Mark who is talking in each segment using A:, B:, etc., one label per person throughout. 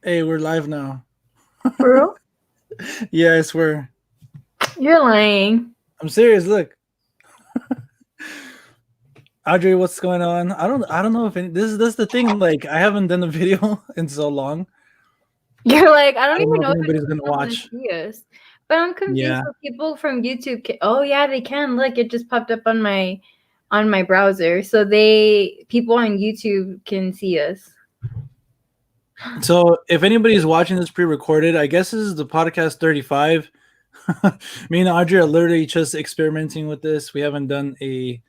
A: Hey, we're live now.
B: For real?
A: Yeah, I swear.
B: You're lying.
A: I'm serious. Look, Audrey, what's going on? I don't know if this is the thing. Like, I haven't done a video in so long.
B: You're like, I don't
A: I don't
B: even
A: know if
B: know if
A: anybody's gonna
B: anyone's gonna
A: watch.
B: see us. But I'm confused.
A: Yeah.
B: So people from YouTube oh yeah, they can. Look, it just popped up on my browser. So people on YouTube can see us.
A: So if anybody's watching this pre-recorded, I guess this is the podcast 35. Me and Audrey are literally just experimenting with this. We haven't done a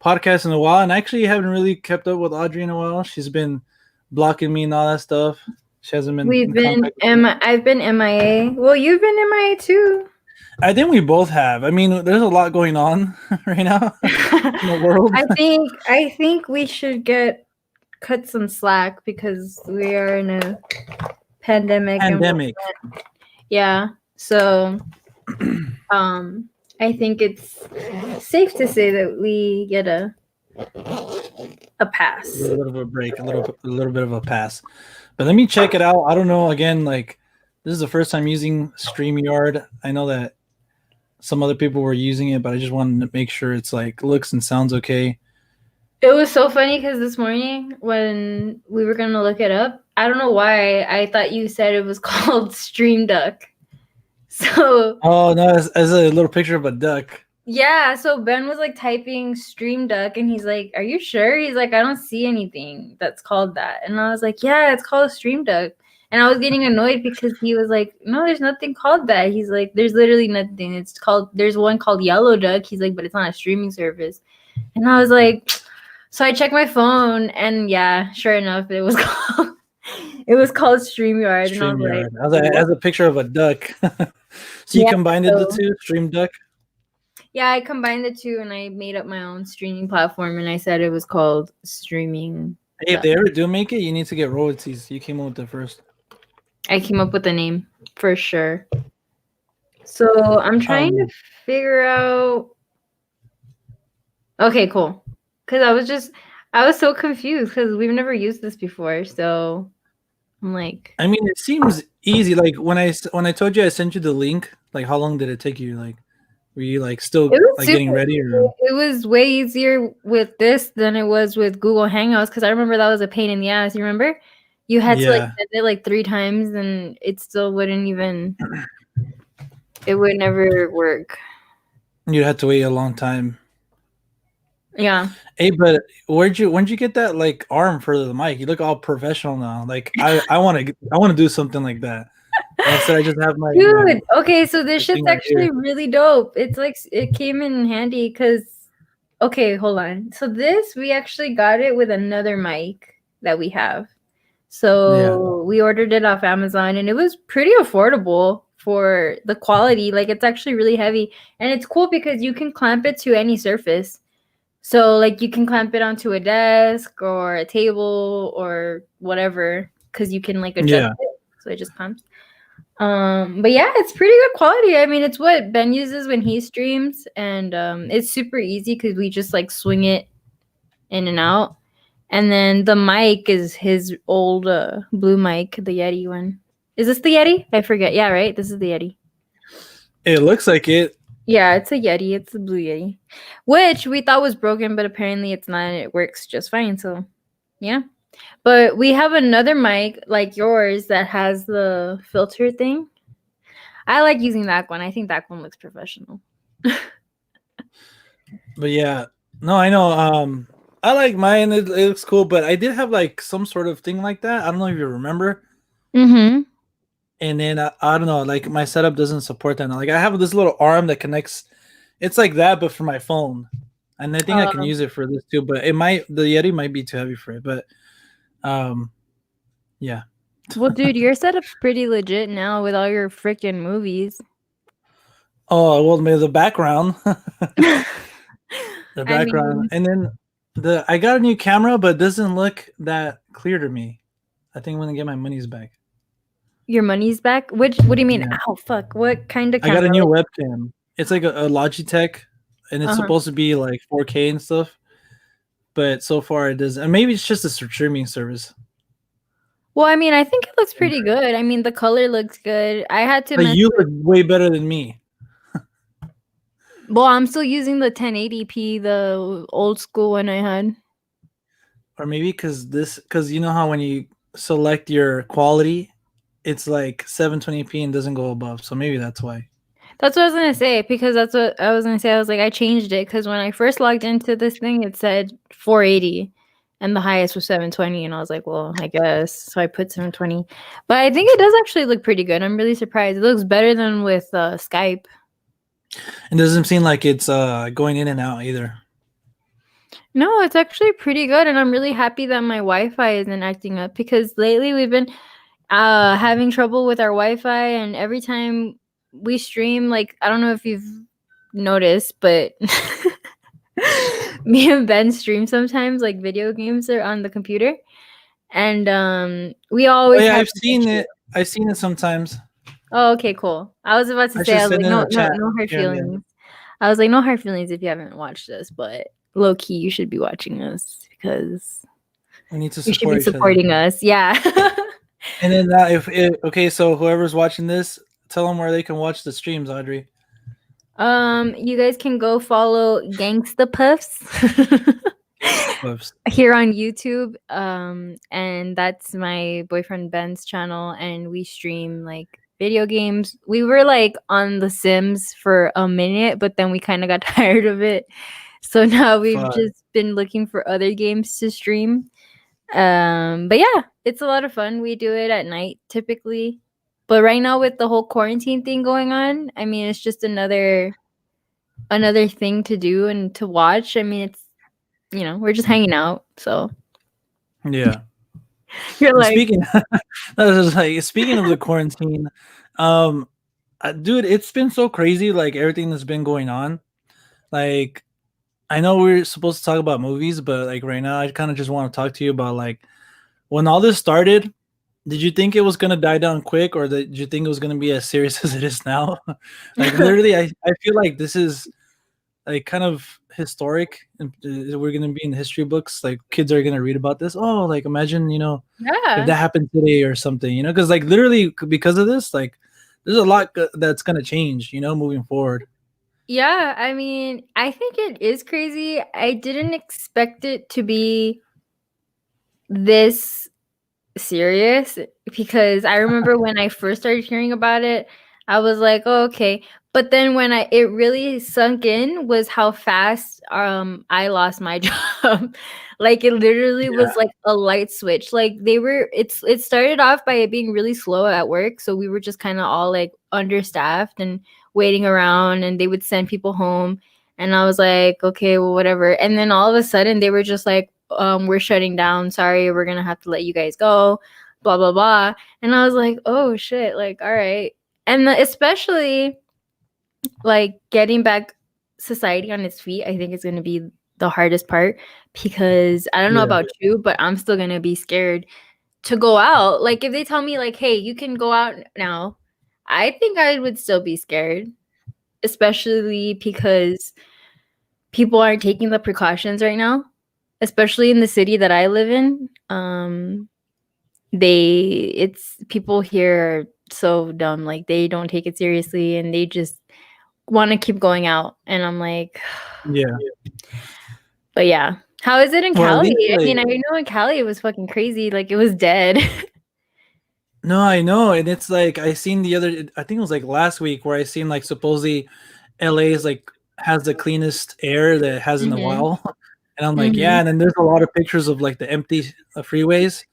A: podcast in a while, and I actually haven't really kept up with Audrey in a while. She's been blocking me and all that stuff. She hasn't been
B: We've
A: in
B: been
A: contact with me.
B: I've been MIA. Well, you've been MIA too.
A: I think we both have. I mean, there's a lot going on right now in the world.
B: I think we should cut some slack because we are in a pandemic and
A: Pandemic.
B: yeah. So I think it's safe to say that we get a
A: A
B: pass.
A: little bit of a break, a little bit of a pass. But let me check it out. I don't know. Again, like this is the first time using StreamYard. I know that some other people were using it, but I just wanted to make sure it's like looks and sounds okay.
B: It was so funny because this morning when we were gonna look it up, I don't know why I thought you said it was called Stream Duck. So
A: Oh no, as a little picture of a duck.
B: yeah, so Ben was like typing Stream Duck and he's like, "Are you sure?" He's like, "I don't see anything that's called that." And I was like, "Yeah, it's called Stream Duck." And I was getting annoyed because he was like, "No, there's nothing called that." He's like, "There's literally nothing. There's one called Yellow Duck." He's like, "But it's not a streaming service." And I was like, so I checked my phone and yeah, sure enough, it was called StreamYard. And I was like,
A: StreamYard.
B: what?
A: As a picture of a duck. So you
B: Yeah,
A: combined the
B: so
A: two, Stream Duck.
B: yeah, I combined the two and I made up my own streaming platform and I said it was called Streaming
A: Hey, if
B: Duck.
A: they ever do make it, you need to get royalties. You came up with it first.
B: I came up with the name for sure. So I'm trying to
A: Um,
B: figure out. Okay, cool. Because I was so confused because we've never used this before. So I'm like,
A: I mean, it seems easy. Like when I told you I sent you the link, like how long did it take you? Like, were you like still
B: it was
A: like
B: super
A: getting ready or?
B: easy. It was way easier with this than it was with Google Hangouts because I remember that was a pain in the ass. You remember? You had to like
A: Yeah,
B: send it like 3 times and it still wouldn't even. It would never work.
A: you had to wait a long time.
B: Yeah.
A: Hey, but when'd you get that like arm for the mic? You look all professional now. Like I want to do something like that. But instead, I just have
B: Dude, okay, so this
A: my
B: shit's
A: thing right here.
B: actually really dope. It's like it came in handy because okay, hold on. So this we actually got it with another mic that we have.
A: Yeah,
B: So we ordered it off Amazon and it was pretty affordable for the quality. Like it's actually really heavy and it's cool because you can clamp it to any surface. So like you can clamp it onto a desk or a table or whatever because you can like adjust
A: yeah,
B: it. So it just clamps. But yeah, it's pretty good quality. I mean, it's what Ben uses when he streams, and it's super easy because we just like swing it in and out. And then the mic is his old blue mic, the Yeti one. Is this the Yeti? I forget. Yeah, right. This is the Yeti.
A: it looks like it.
B: Yeah, it's a Yeti. It's a blue Yeti, which we thought was broken, but apparently it's not. It works just fine. So, yeah. But we have another mic like yours that has the filter thing. I like using that one. I think that one looks professional.
A: But yeah, no, I know. I like mine. It looks cool, but I did have like some sort of thing like that. I don't know if you remember.
B: Mm-hmm.
A: And then I don't know, like my setup doesn't support that. Like I have this little arm that connects. It's like that, but for my phone, and I think I can use it for this too. But the Yeti might be too heavy for it. But um, yeah.
B: Well, dude, your setup's pretty legit now with all your freaking movies.
A: Oh well, maybe the background, the
B: I
A: background,
B: mean,
A: and then the I got a new camera, but it doesn't look that clear to me. I think I'm gonna get my money's back.
B: your money's back. What do you mean?
A: Yeah,
B: Ow, fuck. What kind of
A: I got a
B: camera?
A: new webcam. It's like a Logitech, and it's
B: Uh-huh.
A: supposed to be like 4K and stuff. But so far it doesn't. And maybe it's just a streaming service.
B: Well, I mean, I think it looks pretty good. I mean, the color looks good. I had to
A: But
B: mess
A: you
B: with.
A: look way better than me.
B: Well, I'm still using the 1080p, the old school one I had.
A: Or maybe because you know how when you select your quality, it's like 720p and doesn't go above. So maybe that's why.
B: That's what I was gonna say because that's what I was gonna say. I was like, I changed it because when I first logged into this thing, it said 480, and the highest was 720, and I was like, well, I guess. So I put 720, but I think it does actually look pretty good. I'm really surprised. It looks better than with Skype.
A: It doesn't seem like it's going in and out either.
B: No, it's actually pretty good, and I'm really happy that my Wi-Fi isn't acting up because lately we've been having trouble with our Wi-Fi, and every time we stream, like I don't know if you've noticed, but me and Ben stream sometimes, like video games are on the computer, and we
A: Oh
B: always
A: yeah,
B: have
A: I've
B: an
A: seen
B: issue.
A: it. I've seen it sometimes.
B: Oh, okay, cool. I was about to
A: I
B: say,
A: should
B: I was
A: send
B: like,
A: in
B: no,
A: a
B: no,
A: chat
B: no hard
A: here and there.
B: feelings. I was like, no hard feelings if you haven't watched us, but low key, you should be watching us because
A: We need to
B: you should be
A: support each other.
B: supporting us. Yeah.
A: And then okay, so whoever's watching this, tell them where they can watch the streams, Audrey.
B: You guys can go follow Gangsta Puffs
A: Whoops.
B: here on YouTube. And that's my boyfriend Ben's channel, and we stream like video games. We were like on The Sims for a minute, but then we kind of got tired of it. So now we've
A: Fuck.
B: just been looking for other games to stream. But yeah, it's a lot of fun. We do it at night typically. But right now with the whole quarantine thing going on, I mean, it's just another thing to do and to watch. I mean, it's we're just hanging out. So
A: Yeah.
B: you're like,
A: Speaking, speaking of the quarantine, dude, it's been so crazy. Like everything that's been going on. Like, I know we're supposed to talk about movies, but like right now, I kind of just want to talk to you about like when all this started. Did you think it was gonna die down quick, or did you think it was gonna be as serious as it is now? Like literally, I feel like this is like kind of historic, and we're gonna be in history books. Like kids are gonna read about this. Oh, like imagine if
B: yeah.
A: that happened today or something. Because like literally because of this, like there's a lot that's gonna change. Moving forward.
B: Yeah, I mean, I think it is crazy. I didn't expect it to be this serious because I remember when I first started hearing about it, I was like, oh, okay. But then when it really sunk in was how fast I lost my job. Like it literally
A: Yeah.
B: was like a light switch. Like it started off by it being really slow at work. So we were just kind of all like understaffed and waiting around, and they would send people home. And I was like, okay, well, whatever. And then all of a sudden they were just like, we're shutting down. Sorry, we're gonna have to let you guys go. Blah blah blah. And I was like, oh shit, like all right. And especially like getting back society on its feet, I think is gonna be the hardest part because I don't know
A: Yeah.
B: about you, but I'm still gonna be scared to go out. Like if they tell me like, hey, you can go out now, I think I would still be scared, especially because people aren't taking the precautions right now, especially in the city that I live in. It's people here are so dumb, like they don't take it seriously and they just want to keep going out, and I'm like,
A: Yeah.
B: but yeah, how is it in
A: Well, at
B: Cali?
A: least
B: I
A: like
B: mean, I know in Cali it was fucking crazy, like it was dead.
A: no, I know, and it's like I seen the other. I think it was like last week where I seen like supposedly LA is like has the cleanest air that it has in a
B: Mhm.
A: while, and I'm like, yeah.
B: Mhm.
A: And then there's a lot of pictures of like the empty freeways,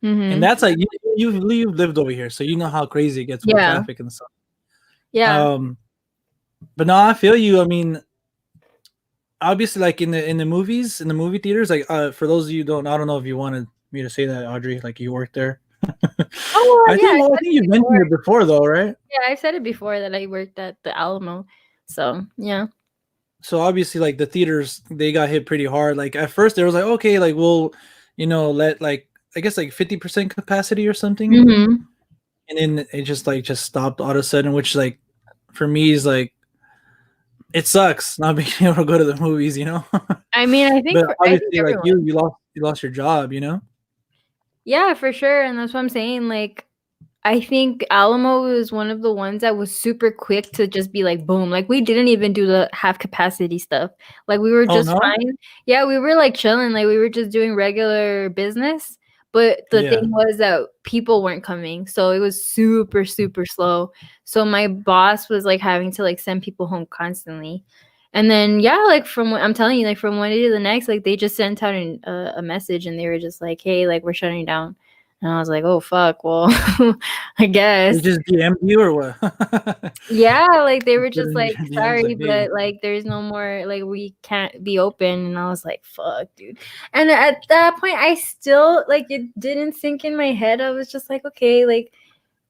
A: and
B: Mhm.
A: that's like you've lived over here, so you know how crazy it gets with
B: Yeah.
A: traffic and stuff.
B: Yeah.
A: Um, but no, I feel you. I mean, obviously, like in the movies, in the movie theaters, like for those of you who don't, I don't know if you wanted me to say that, Audrey, like you worked there.
B: Oh well,
A: I
B: yeah,
A: think
B: I
A: well, I
B: said
A: think
B: it
A: you mentioned
B: before.
A: it before though, right?
B: Yeah, I said it before that I worked at the Alamo. So yeah.
A: So obviously like the theaters they got hit pretty hard. Like at first they was like, okay, like we'll let like I guess like 50% capacity or something,
B: Mhm.
A: and then it just stopped all of a sudden, which like for me is like it sucks not being able to go to the movies.
B: I mean, I think
A: But
B: for I think
A: obviously like
B: everyone.
A: you lost your job.
B: Yeah, for sure. And that's what I'm saying. Like, I think Alamo was one of the ones that was super quick to just be like, boom. Like, we didn't even do the half capacity stuff. Like, we were
A: Oh
B: just
A: no.
B: fine. Yeah, we were like chilling. Like, we were just doing regular business. But the
A: Yeah.
B: thing was that people weren't coming. So it was super, super slow. So my boss was like having to like send people home constantly. And then, yeah, like I'm telling you, like from one day to the next, like they just sent out a message and they were just like, hey, like we're shutting down. And I was like, oh, fuck. Well, I
A: They
B: guess.
A: just DM you or what?
B: Yeah, like they were
A: Put
B: just
A: in
B: like,
A: your DMs
B: sorry,
A: like, hey.
B: but like there's no more, like we can't be open. And I was like, fuck, dude. And at that point, I still, like, it didn't sink in my head. I was just like, okay, like,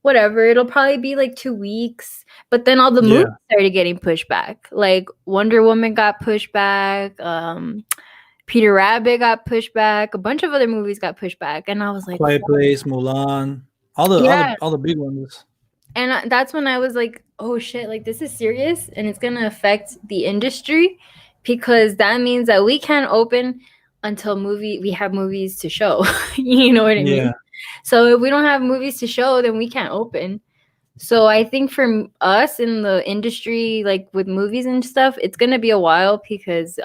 B: whatever. It'll probably be like 2 weeks. But then all the movies
A: Yeah.
B: started getting pushed back. Like Wonder Woman got pushed back. Peter Rabbit got pushed back. A bunch of other movies got pushed back. And I was like,
A: Quiet Place, Mulan, all the all
B: yeah.
A: the all the big ones.
B: And that's when I was like, oh shit, like this is serious and it's going to affect the industry because that means that we can't open until we have movies to show. You know what I
A: Yeah.
B: mean? So if we don't have movies to show, then we can't open. So I think for us in the industry, like with movies and stuff, it's going to be a while because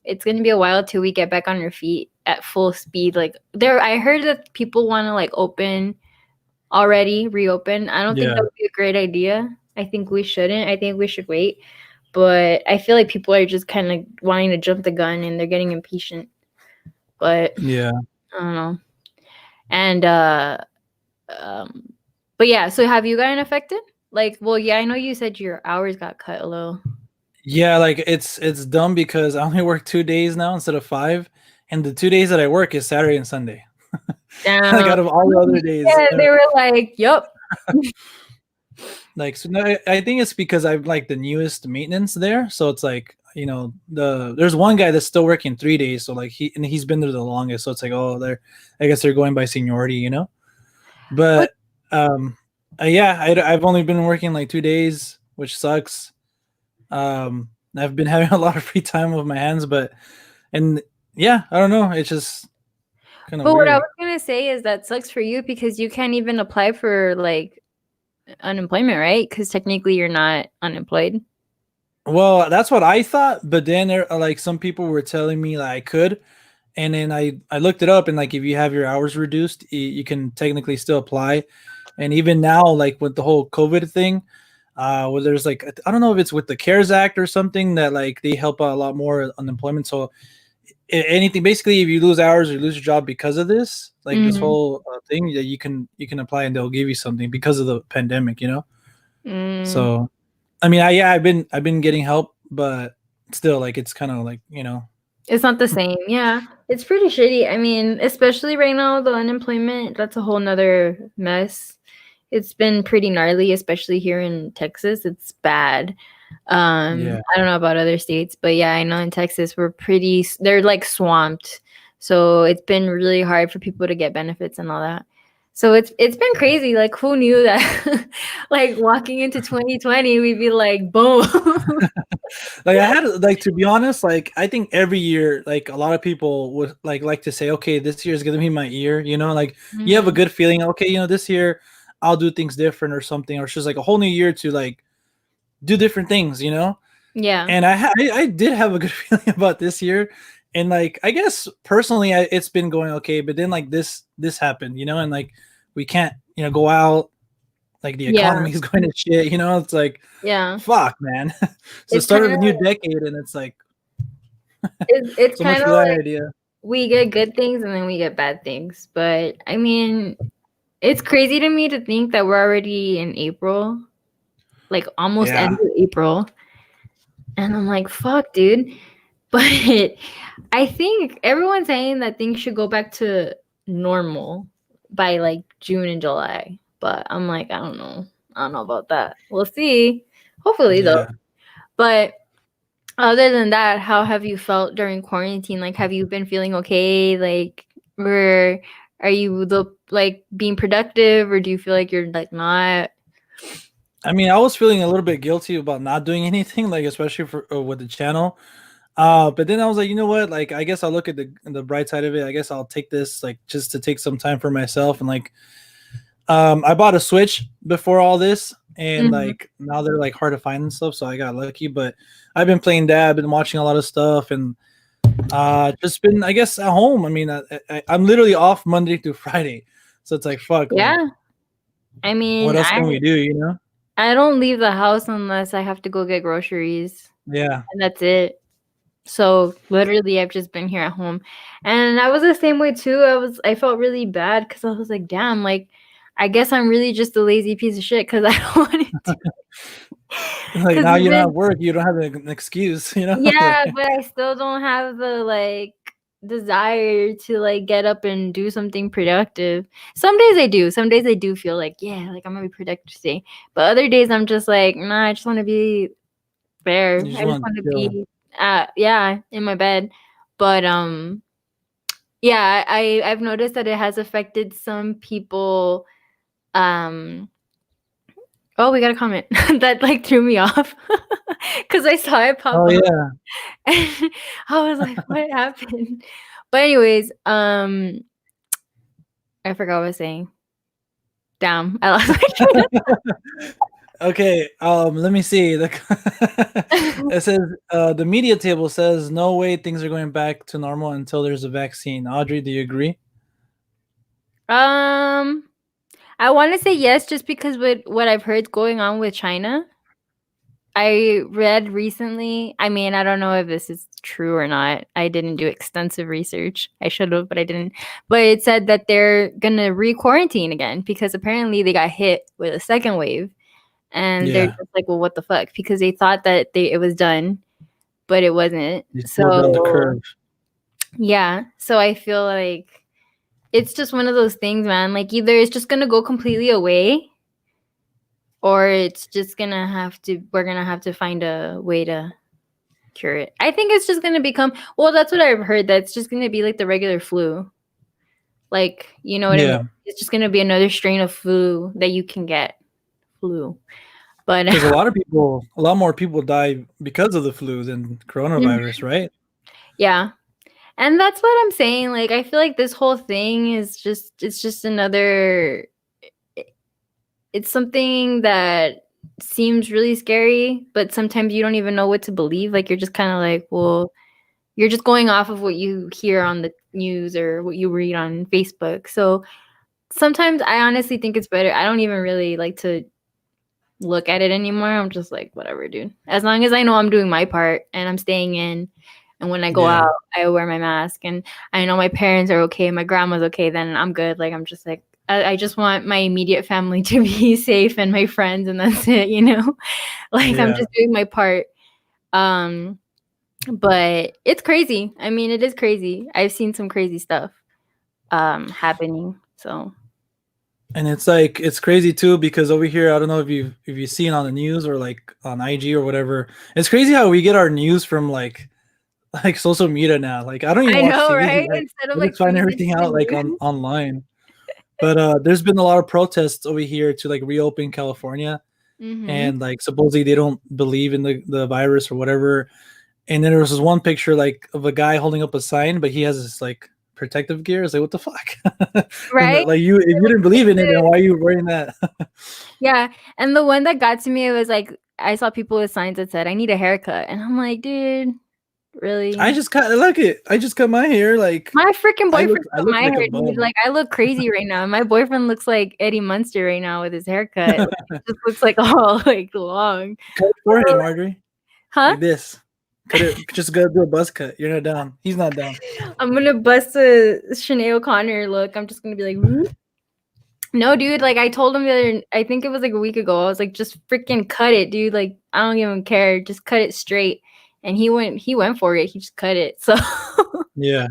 B: it's going to be a while till we get back on our feet at full speed. Like I heard that people want to like reopen. I don't think
A: Yeah.
B: that would be a great idea. I think we shouldn't. I think we should wait. But I feel like people are just kind of wanting to jump the gun and they're getting impatient. But
A: Yeah.
B: I don't know. And um but yeah, so have you gotten affected? Like, well, yeah, I know you said your hours got cut a little.
A: Yeah, like it's dumb because I only work 2 days now instead of 5, and the 2 days that I work is Saturday and Sunday. Like
B: Damn.
A: out of all the other days,
B: Yeah, they were like, "Yup."
A: like so no, I think it's because I'm like the newest maintenance there, so it's like there's one guy that's still working 3 days, so like he's been there the longest, so it's like I guess they're going by seniority.
B: What?
A: But yeah, I've only been working like 2 days, which sucks. I've been having a lot of free time with my hands, and yeah, I don't know. It's just kind of
B: But what I
A: weird.
B: was gonna say is that sucks for you because you can't even apply for like unemployment, right? Because technically you're not unemployed.
A: Well, that's what I thought, but then there like some people were telling me that I could, and then I looked it up, and like if you have your hours reduced, you can technically still apply. And even now, like with the whole COVID thing, where there's like I don't know if it's with the CARES Act or something that like they help out a lot more unemployment. So anything basically, if you lose hours or lose your job because of this, like this
B: Mm.
A: whole thing, yeah, you can apply and they'll give you something because of the pandemic.
B: Mm.
A: So I mean, I've been getting help, but still, like it's kind of like.
B: It's not the same. Yeah. It's pretty shitty. I mean, especially right now, the unemployment, that's a whole nother mess. It's been pretty gnarly, especially here in Texas. It's bad.
A: Yeah,
B: I don't know about other states, but yeah, I know in Texas they're like swamped. So it's been really hard for people to get benefits and all that. So it's been crazy. Like who knew that like walking into 2020 we'd be like boom.
A: like I had like to be honest, like I think every year, like a lot of people would like to say, okay, this year is gonna be my year. Like you have a
B: Mhm.
A: good feeling, okay, this year I'll do things different or something, or it's just like a whole new year to like do different things.
B: Yeah.
A: And I did have a good feeling about this year, and like I guess personally, it's been going okay. But then like this happened, and like we can't go out. Like the
B: Yeah.
A: economy is going to shit. It's like
B: Yeah.
A: fuck, man. It's the
B: It's
A: start
B: kind
A: of
B: of
A: a new decade, and it's like
B: it's
A: so much
B: kind
A: for
B: of
A: that
B: like
A: idea.
B: we get good things and then we get bad things. But I mean, it's crazy to me to think that we're already in April, like almost end
A: Yeah,
B: of April. And I'm like, fuck, dude. But I think everyone's saying that things should go back to normal by like June and July. But I'm like, I don't know. I don't know about that. We'll see. Hopefully, though.
A: yeah.
B: But other than that, how have you felt during quarantine? Like, have you been feeling okay? Like, where are you like being productive, or do you feel like you're like not?
A: I mean, I was feeling a little bit guilty about not doing anything, like especially for with the channel. But then I was like, you know what? Like, I guess I'll look at the bright side of it. I guess I'll take this like just to take some time for myself. And like, I bought a Switch before all this, and
B: Mhm.
A: like now they're like hard to find and stuff. So I got lucky. But I've been playing dad, been watching a lot of stuff, and just been I guess at home. I mean, I'm literally off Monday through Friday, so it's like fuck. Like,
B: Yeah. I
A: what
B: mean,
A: else can we do? You know?
B: I don't leave the house unless I have to go get groceries,
A: Yeah.
B: and that's it. So literally, I've just been here at home, and I was the same way too. I felt really bad because I was like, damn, like I guess I'm really just a lazy piece of shit because I don't want to.
A: Like
B: Because
A: now you don't have
B: even
A: work, you don't have an excuse. You know?
B: yeah,
A: Like,
B: but I still don't have the like desire to like get up and do something productive. Some days I do. Some days I do feel like, yeah, like I'm gonna be productive today. But other days I'm just like, nah, I just want to be there.
A: you just
B: I just
A: want
B: want
A: to
B: to
A: chill.
B: be yeah, in my bed. But yeah, I've noticed that it has affected some people. Um oh, we got a comment that like threw me off because I saw it pop
A: Oh
B: up.
A: yeah.
B: And I was like, what happened? But anyways, I forgot what I was saying. Damn, I lost my train
A: Okay, let me see.
B: of
A: It says the media table says no way things are going back to normal until there's a vaccine. Audrey, do you agree?
B: I want to say yes, just because with what I've heard going on with China. I read recently, I mean, I don't know if this is true or not. I didn't do extensive research. I should have, but I didn't. But it said that they're going to re-quarantine again because apparently they got hit with a second wave. And they're
A: Yeah,
B: just like, well, what the fuck? Because they thought that it was done, but it wasn't.
A: you slowed down the
B: So,
A: curve.
B: yeah. So I feel like it's just one of those things, man. Like either it's just going to go completely away or it's just going to we're going to have to find a way to cure it. I think it's just going to become, well, that's what I've heard. That's just going to be like the regular flu. Like, you know what I mean?
A: Yeah,
B: It's just going to be another strain of flu that you can get. Flu. But
A: because a lot more people die because of the flu than coronavirus, right?
B: yeah. And that's what I'm saying. Like, I feel like this whole thing is it's just another, it's something that seems really scary, but sometimes you don't even know what to believe. Like, you're just kind of like, well, you're just going off of what you hear on the news or what you read on Facebook. So sometimes I honestly think it's better. I don't even really like to look at it anymore. I'm just like, whatever, dude. As long as I know I'm doing my part and I'm staying in, and when I go
A: Yeah,
B: out, I wear my mask, and I know my parents are okay, my grandma's okay, then I'm good. Like I'm just like, I just want my immediate family to be safe and my friends, and that's it, you know. Like I'm
A: yeah.
B: just doing my part. Um, but it's crazy. I mean, it is crazy. I've seen some crazy stuff happening. So
A: And it's like it's crazy too because over here, I don't know if you've seen on the news or like on IG or whatever. It's crazy how we get our news from like social media now. Like I don't even
B: I
A: watch
B: know,
A: TV.
B: right?
A: Like
B: Instead of
A: I
B: like
A: just find
B: tuning
A: everything
B: into the
A: out like on
B: news.
A: online. But there's been a lot of protests over here to like reopen California,
B: Mm-hmm.
A: and like supposedly they don't believe in the virus or whatever. And then there was this one picture like of a guy holding up a sign, but he has this like protective gear. It's like what the fuck? And
B: Right?
A: like you, if you didn't believe in it, then why are you wearing that?
B: Yeah, and the one that got to me, it was like I saw people with signs that said, "I need a haircut," and I'm like, "Dude,
A: I
B: really?"
A: just cut. Look it. I just cut my hair. Like
B: My freaking boyfriend
A: I
B: cut
A: look
B: my
A: like a
B: hair, dude.
A: bum.
B: Like I look crazy right now. My boyfriend looks like Eddie Munster right now with his haircut. Like, it just looks like all like long.
A: Cut it for him, Marjorie.
B: Huh?
A: Like this. Cut it. Just gotta do a buzz cut. You're not down. He's not down.
B: I'm gonna bust a Sinead O'Connor look. I'm just gonna be like, "Hmm?" No, dude. Like I told him the other, I think it was like a week ago. I was like, just freaking cut it, dude. Like I don't even care. Just cut it straight. And he went for it. He just cut it. So,
A: Yeah.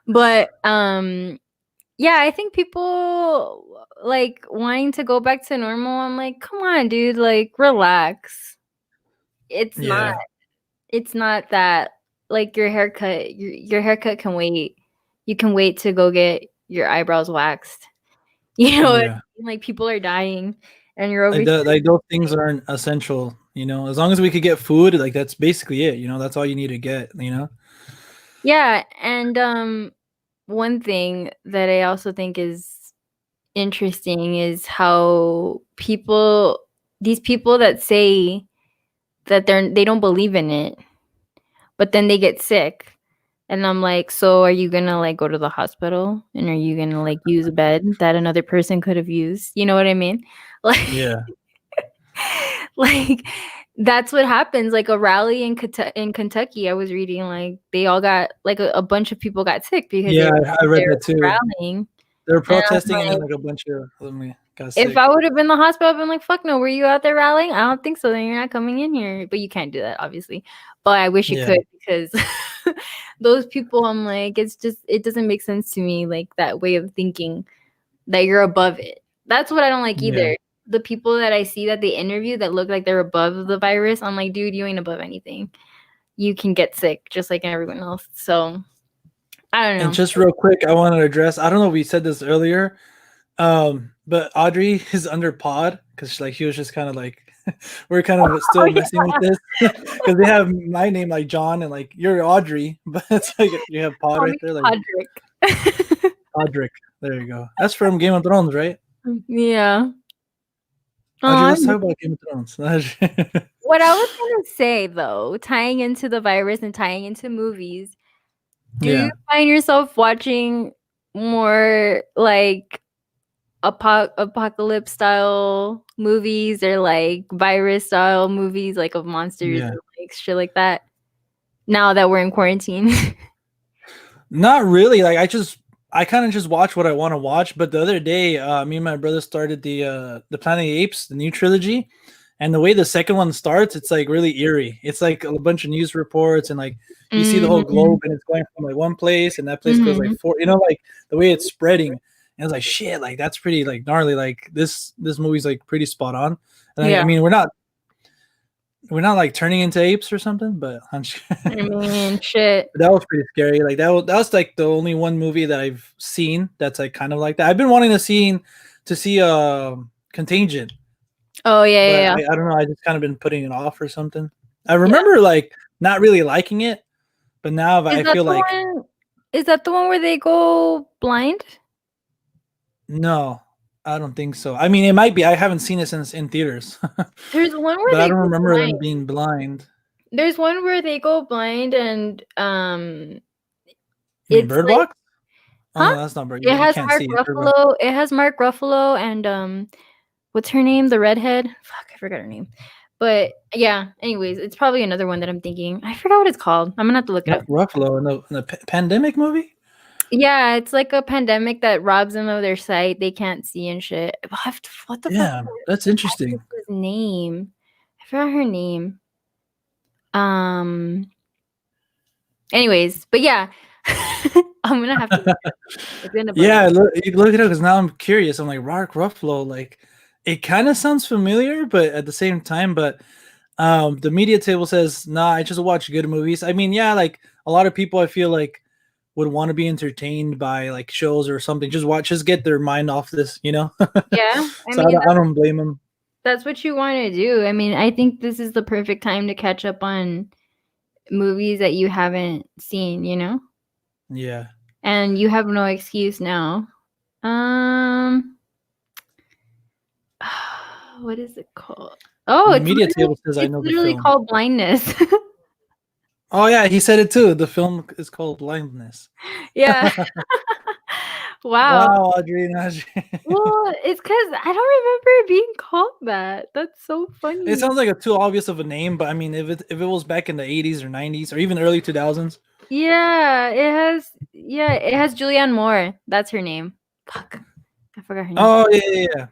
B: but yeah, I think people like wanting to go back to normal. I'm like, come on, dude. Like relax. It's not.
A: Yeah.
B: It's not that like your haircut. Your haircut can wait. You can wait to go get your eyebrows waxed. You know what I
A: Yeah.
B: mean? Like people are dying and you're over
A: Like
B: here.
A: those things aren't essential. You know, as long as we could get food, like that's basically it. You know, that's all you need to get. You know.
B: Yeah, and one thing that I also think is interesting is how these people that say that they don't believe in it, but then they get sick. And I'm like, so are you gonna like go to the hospital and are you gonna like use a bed that another person could have used? You know what I mean? Like,
A: Yeah.
B: like that's what happens. Like a rally in Kentucky, I was reading like they all got like a bunch of people got sick because they
A: Yeah,
B: were
A: I read
B: there
A: that too.
B: rallying.
A: They were
B: And I'm
A: protesting, and then
B: like,
A: like a bunch of them got
B: if
A: sick.
B: I would have been in the hospital, I've been like, fuck no, were you out there rallying? I don't think so. Then you're not coming in here. But you can't do that, obviously. But I wish you
A: Yeah.
B: could because those people, I'm like, it's just, it doesn't make sense to me, like that way of thinking that you're above it. That's what I don't like
A: Yeah.
B: either. The people that I see that they interview that look like they're above the virus, I'm like, dude, you ain't above anything. You can get sick just like everyone else. So I don't
A: And
B: know.
A: just real quick, I want to address. I don't know if we said this earlier, but Audrey is under pod because like he was just kind of like we're kind of still messing with this because they have my name like John and like you're Audrey, but it's like you have pod
B: Call
A: right
B: me
A: there, like
B: Podrick.
A: Audric. There you go. That's from Game of Thrones, right?
B: Yeah.
A: Audrey,
B: Oh,
A: let's talk about Game of Thrones.
B: what I was gonna say though, tying into the virus and tying into movies, do you
A: Yeah.
B: find yourself watching more like apocalypse style movies or like virus style movies, like of monsters
A: Yeah.
B: or like shit like that? Now that we're in quarantine.
A: Not really. Like I kind of just watch what I want to watch. But the other day, me and my brother started the Planet of the Apes, the new trilogy, and the way the second one starts, it's like really eerie. It's like a bunch of news reports and like you see the whole
B: Mhm.
A: globe and it's going from like one place and that place goes like
B: Mhm.
A: four. You know, like the way it's spreading. And it's like shit. Like that's pretty like gnarly. Like this movie's like pretty spot on. And I
B: Yeah.
A: mean, we're not like turning into apes or something, but
B: I mean, shit.
A: that was pretty scary. Like that was like the only one movie that I've seen that's like kind of like that. I've been wanting to see Contagion,
B: Oh yeah, yeah,
A: but
B: yeah.
A: I don't know. I just kind of been putting it off or something. I
B: Yeah.
A: remember like not really liking it, but now
B: Is
A: I
B: that
A: feel
B: the
A: like
B: one? Is that the one where they go blind?
A: no, I don't think so. I mean, it might be. I haven't seen it since in theaters,
B: There's one where
A: but I
B: they
A: don't
B: go
A: remember them
B: blind.
A: being blind.
B: There's one where they go blind and
A: You mean
B: it's
A: Bird
B: like,
A: Box? Oh
B: huh?
A: no, that's not Bird.
B: It
A: You
B: has
A: can't
B: Mark
A: see it. Bird Box.
B: Ruffalo. It has Mark Ruffalo and what's her name? The redhead. Fuck, I forgot her name. But yeah, anyways, it's probably another one that I'm thinking. I forgot what it's called. I'm gonna have to look it
A: Mark
B: up.
A: Ruffalo in the pandemic movie.
B: Yeah, it's like a pandemic that robs them of their sight. They can't see and shit. What the fuck
A: Yeah, that's
B: is
A: interesting.
B: his name? I forgot her name. Um. Anyways, but yeah, I'm gonna have to look it up. It's in a
A: Yeah,
B: bucket.
A: you look it up because now I'm curious. I'm like Mark Ruffalo, like it kind of sounds familiar, but at the same time, but the media table says, nah, I just watch good movies. I mean, yeah, like a lot of people I feel like would want to be entertained by like shows or something. Just get their mind off this, you know?
B: Yeah, I
A: So
B: mean
A: I don't blame them.
B: that's what you want to do. I mean, I think this is the perfect time to catch up on movies that you haven't seen, you know?
A: Yeah.
B: And you have no excuse now. Um, what is it called? Oh,
A: The media table says I
B: it's
A: know the
B: literally
A: film.
B: called Blindness.
A: Oh yeah, he said it too. The film is called Blindness.
B: Yeah. Wow.
A: Wow, Audrey and Audrey.
B: Well, it's because I don't remember it being called that. That's so
A: It
B: funny.
A: sounds like a too obvious of a name, but I mean, if it was back in the 80s or 90s or even early 2000s,
B: Yeah, it has Julianne Moore. That's her name. Fuck. I forgot her name.
A: oh yeah.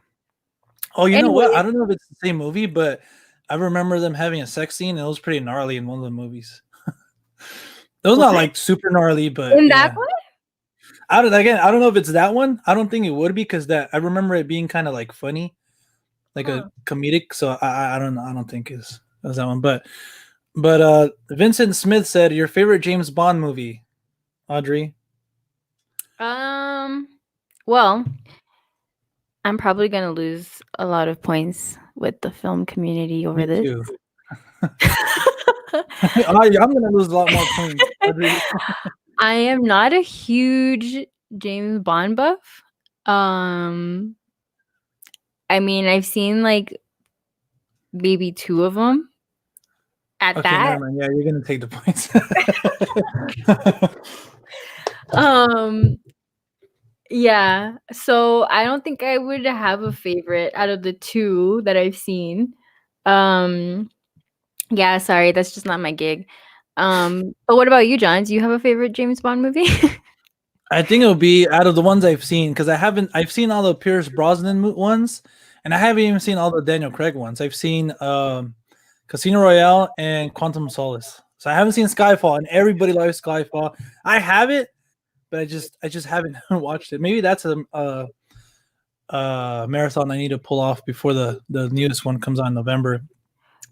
A: Oh, you know what?
B: Anyway,
A: I don't know if it's the same movie, but I remember them having a sex scene. And it was pretty gnarly in one of the movies. It was not
B: what?
A: like super gnarly, but
B: In that
A: yeah.
B: one?
A: I don't know if it's that one. I don't think it would be because that I remember it being kind of like funny, like a
B: Huh.
A: comedic. So I don't know. I don't think it was that one. But Vincent Smith said your favorite James Bond movie, Audrey.
B: Um, well, I'm probably gonna lose a lot of points with the film community over
A: Me
B: this.
A: too. I'm gonna lose a lot more points.
B: I am not a huge James Bond buff. I mean, I've seen like maybe 2 of them. At
A: Okay,
B: that,
A: never mind. Yeah, you're gonna take the points.
B: yeah. So I don't think I would have a favorite out of the 2 that I've seen. Yeah, sorry, that's just not my gig. But what about you, John? Do you have a favorite James Bond movie?
A: I think it'll be out of the ones I've seen because I've seen all the Pierce Brosnan ones, and I haven't even seen all the Daniel Craig ones. I've seen Casino Royale and Quantum of Solace. So I haven't seen Skyfall, and everybody likes Skyfall. I have it, but I just haven't watched it. Maybe that's a marathon I need to pull off before the newest one comes on in November.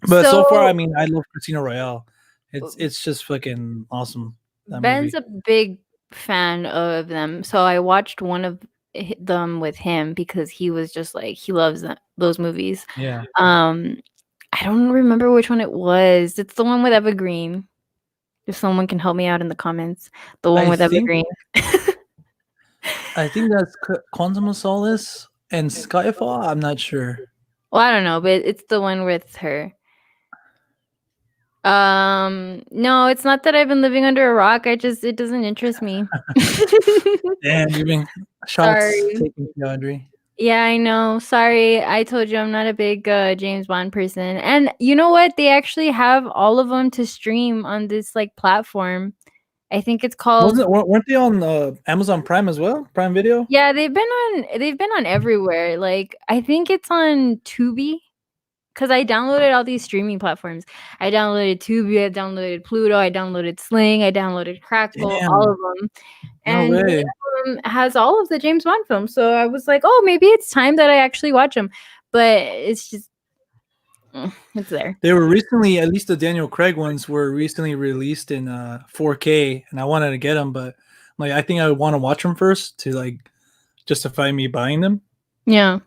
A: But so far, I mean, I love Casino Royale. It's just fucking awesome.
B: Ben's a big fan of them, so I watched one of them with him because he was just like he loves those movies.
A: Yeah.
B: I don't remember which one it was. It's the one with Evergreen. If someone can help me out in the comments, the one with Evergreen.
A: I think that's Quantum of Solace and Skyfall. I'm not sure.
B: Well, I don't know, but it's the one with her. No, it's not that I've been living under a rock. It doesn't interest me.
A: Damn, you've been shots taken, Audrey.
B: Yeah, I know. Sorry, I told you I'm not a big James Bond person. And you know what? They actually have all of them to stream on this like platform. I think it's called.
A: Weren't they on Amazon Prime as well? Prime Video?
B: Yeah, they've been on everywhere. Like I think it's on Tubi. Because I downloaded all these streaming platforms. I downloaded Tubi, I downloaded Pluto, I downloaded Sling, I downloaded Crackle, all of them. And one of them has all of the James Bond films. So I was like, oh, maybe it's time that I actually watch them. But it's just, it's there.
A: They were recently, at least the Daniel Craig ones were recently released in 4K. And I wanted to get them, but like I think I would want to watch them first to like justify me buying them.
B: Yeah.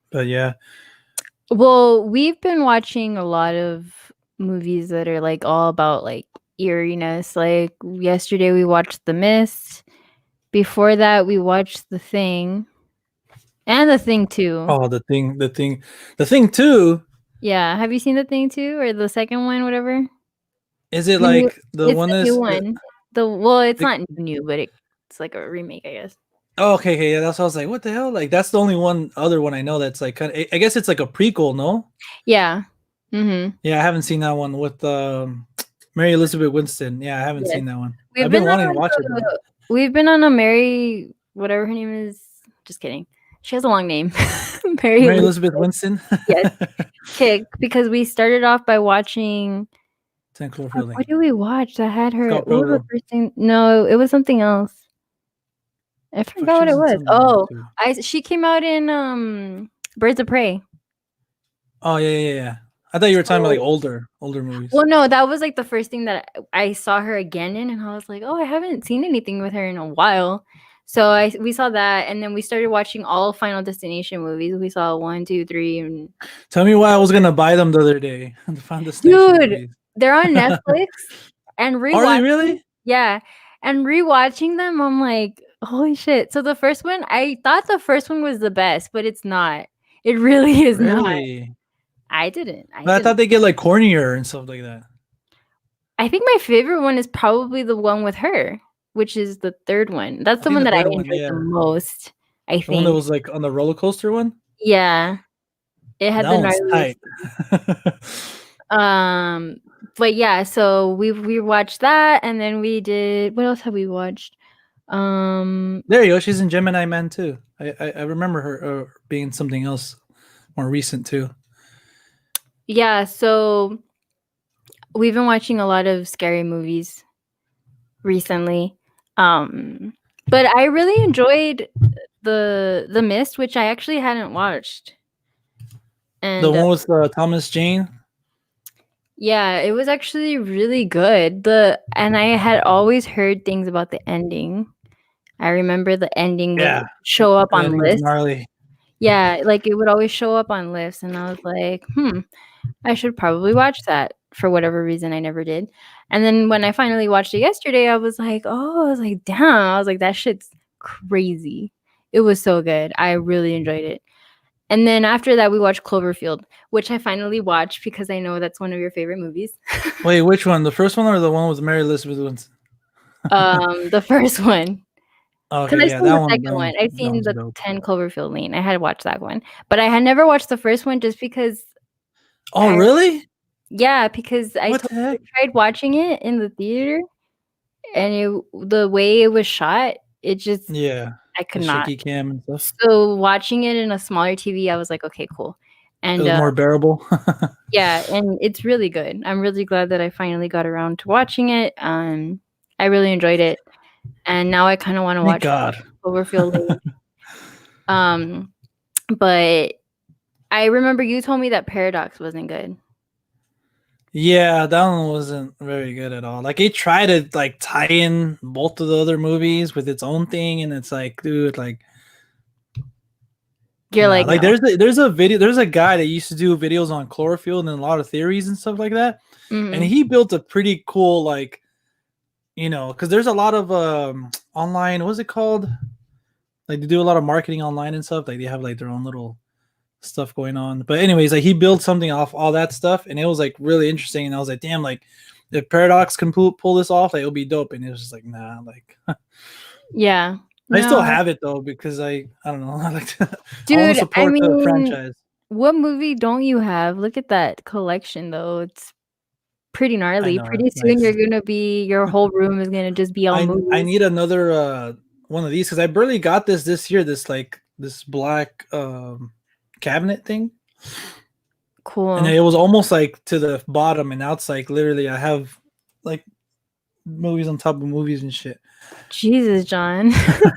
A: But yeah.
B: Well, we've been watching a lot of movies that are like all about like eeriness. Like yesterday we watched The Mist. Before that we watched The Thing. And The Thing 2.
A: Oh, The Thing 2?
B: Yeah. Have you seen The Thing 2 or the second one, whatever?
A: Is it like the one that's
B: new one? It's not new, but it's like a remake, I guess.
A: Oh, okay, yeah, that's what I was like, what the hell? Like, that's the only other one I know that's like kind of. I guess it's like a prequel, no?
B: Yeah. Mm-hmm.
A: Yeah, I haven't seen that one with Mary Elizabeth Winstead. Yeah, I haven't seen that one. I've been wanting to watch it.
B: We've been on a Mary, whatever her name is. Just kidding. She has a long name. Mary
A: Elizabeth Winstead.
B: Yes. Kick, because we started off by watching.
A: Cloverfield Lane.
B: What did we watch that had her? What was the first thing? No, it was something else. I forgot what it was. Oh, she came out in Birds of Prey.
A: Oh yeah. I thought you were talking about like older movies.
B: Well, no, that was like the first thing that I saw her again in, and I was like, oh, I haven't seen anything with her in a while. So we saw that, and then we started watching all Final Destination movies. We saw 1, 2, 3, and.
A: Tell me why I was gonna buy them the other day. The Final Destination movies.
B: They're on Netflix, and
A: Are they really?
B: Yeah, and rewatching them, I'm like, holy shit. So the first one, I thought the first one was the best, but it's not. It really is not. I didn't.
A: I thought they get like cornier and stuff like that.
B: I think my favorite one is probably the one with her, which is the third one. That's the one that I enjoyed the most. I think.
A: The one that was like on the roller coaster one?
B: Yeah. It had the gnarly. But yeah, so we watched that, and then we did. What else have we watched?
A: There you go. She's in Gemini Man too. I remember her being something else more recent too.
B: Yeah, so we've been watching a lot of scary movies recently. But I really enjoyed the Mist, which I actually hadn't watched. And
A: the one with Thomas Jane.
B: Yeah, it was actually really good. And I had always heard things about the ending. I remember the ending would show up on lists.
A: Gnarly.
B: Yeah, like, it would always show up on lists, and I was like, I should probably watch that. For whatever reason, I never did. And then when I finally watched it yesterday, I was like, damn. I was like, that shit's crazy. It was so good. I really enjoyed it. And then after that, we watched Cloverfield, which I finally watched because I know that's one of your favorite movies.
A: Wait, which one? The first one or the one with Mary Elizabeth Winstead?
B: The first one. Because
A: Okay,
B: I've
A: yeah,
B: seen
A: that
B: the
A: one,
B: second one. I've
A: that
B: seen
A: one's
B: the
A: dope.
B: 10 Cloverfield Lane. I had watched that one. But I had never watched the first one just because
A: Oh, really?
B: because I
A: What the heck?
B: tried watching it in the theater, and the way it was shot, it just
A: Yeah,
B: I
A: the
B: could not.
A: shaky cam and stuff.
B: So watching it in a smaller TV, I was like, okay, cool.
A: It
B: And
A: was more bearable.
B: yeah, and it's really good. I'm really glad that I finally got around to watching it. I really enjoyed it, and now I kind of want to
A: Thank
B: watch
A: God.
B: Cloverfield Lane. But I remember you told me that Paradox wasn't good.
A: Yeah, that one wasn't very good at all. Like, it tried to like tie in both of the other movies with its own thing, and it's like, dude, like,
B: You're
A: nah.
B: like,
A: Like,
B: no.
A: there's a guy that used to do videos on Cloverfield and a lot of theories and stuff like that, and
B: Mhm.
A: he built a pretty cool, like, because there's a lot of online. What's it called? Like, they do a lot of marketing online and stuff. Like, they have like their own little stuff going on. But anyways, like, he built something off all that stuff, and it was like really interesting. And I was like, damn, like, if Paradox can pull this off, like, it'll be dope. And it was just like, nah, like,
B: Yeah.
A: I still
B: No.
A: have it though because I don't know. I like to, I want to
B: Dude, I
A: support the
B: mean,
A: franchise.
B: what movie don't you have? Look at that collection though. It's pretty
A: I
B: gnarly.
A: know,
B: Pretty
A: it's
B: soon
A: nice.
B: your whole room is gonna just be all
A: I
B: movies.
A: need another one of these because I barely got this year. This black cabinet thing. And
B: Cool.
A: it was almost like to the bottom, and now it's like literally I have like movies on top of movies and shit.
B: Jesus, John.
A: I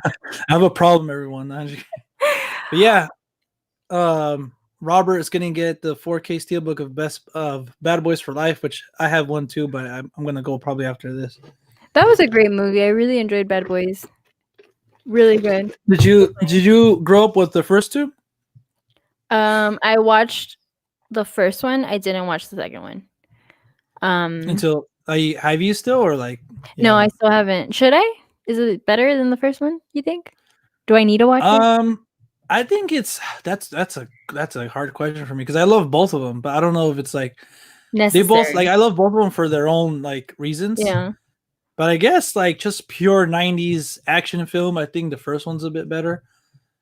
A: have a problem, everyone. But yeah, Robert is gonna get the 4K steelbook of Bad Boys for Life, which I have one too, but I'm gonna go probably after this.
B: That was a great movie. I really enjoyed Bad Boys. Really good.
A: Did you grow up with the first two
B: I watched the first one. I didn't watch the second one.
A: until have you still or like you
B: No, I
A: haven't?
B: still haven't. Should I? Is it better than the first one, you think? Do I need to watch it?
A: I think that's a hard question for me because I love both of them, but I don't know if it's like they both like
B: Necessary.
A: I love both of them for their own like reasons.
B: Yeah.
A: But I guess like just pure 90s action film, I think the first one's a bit better.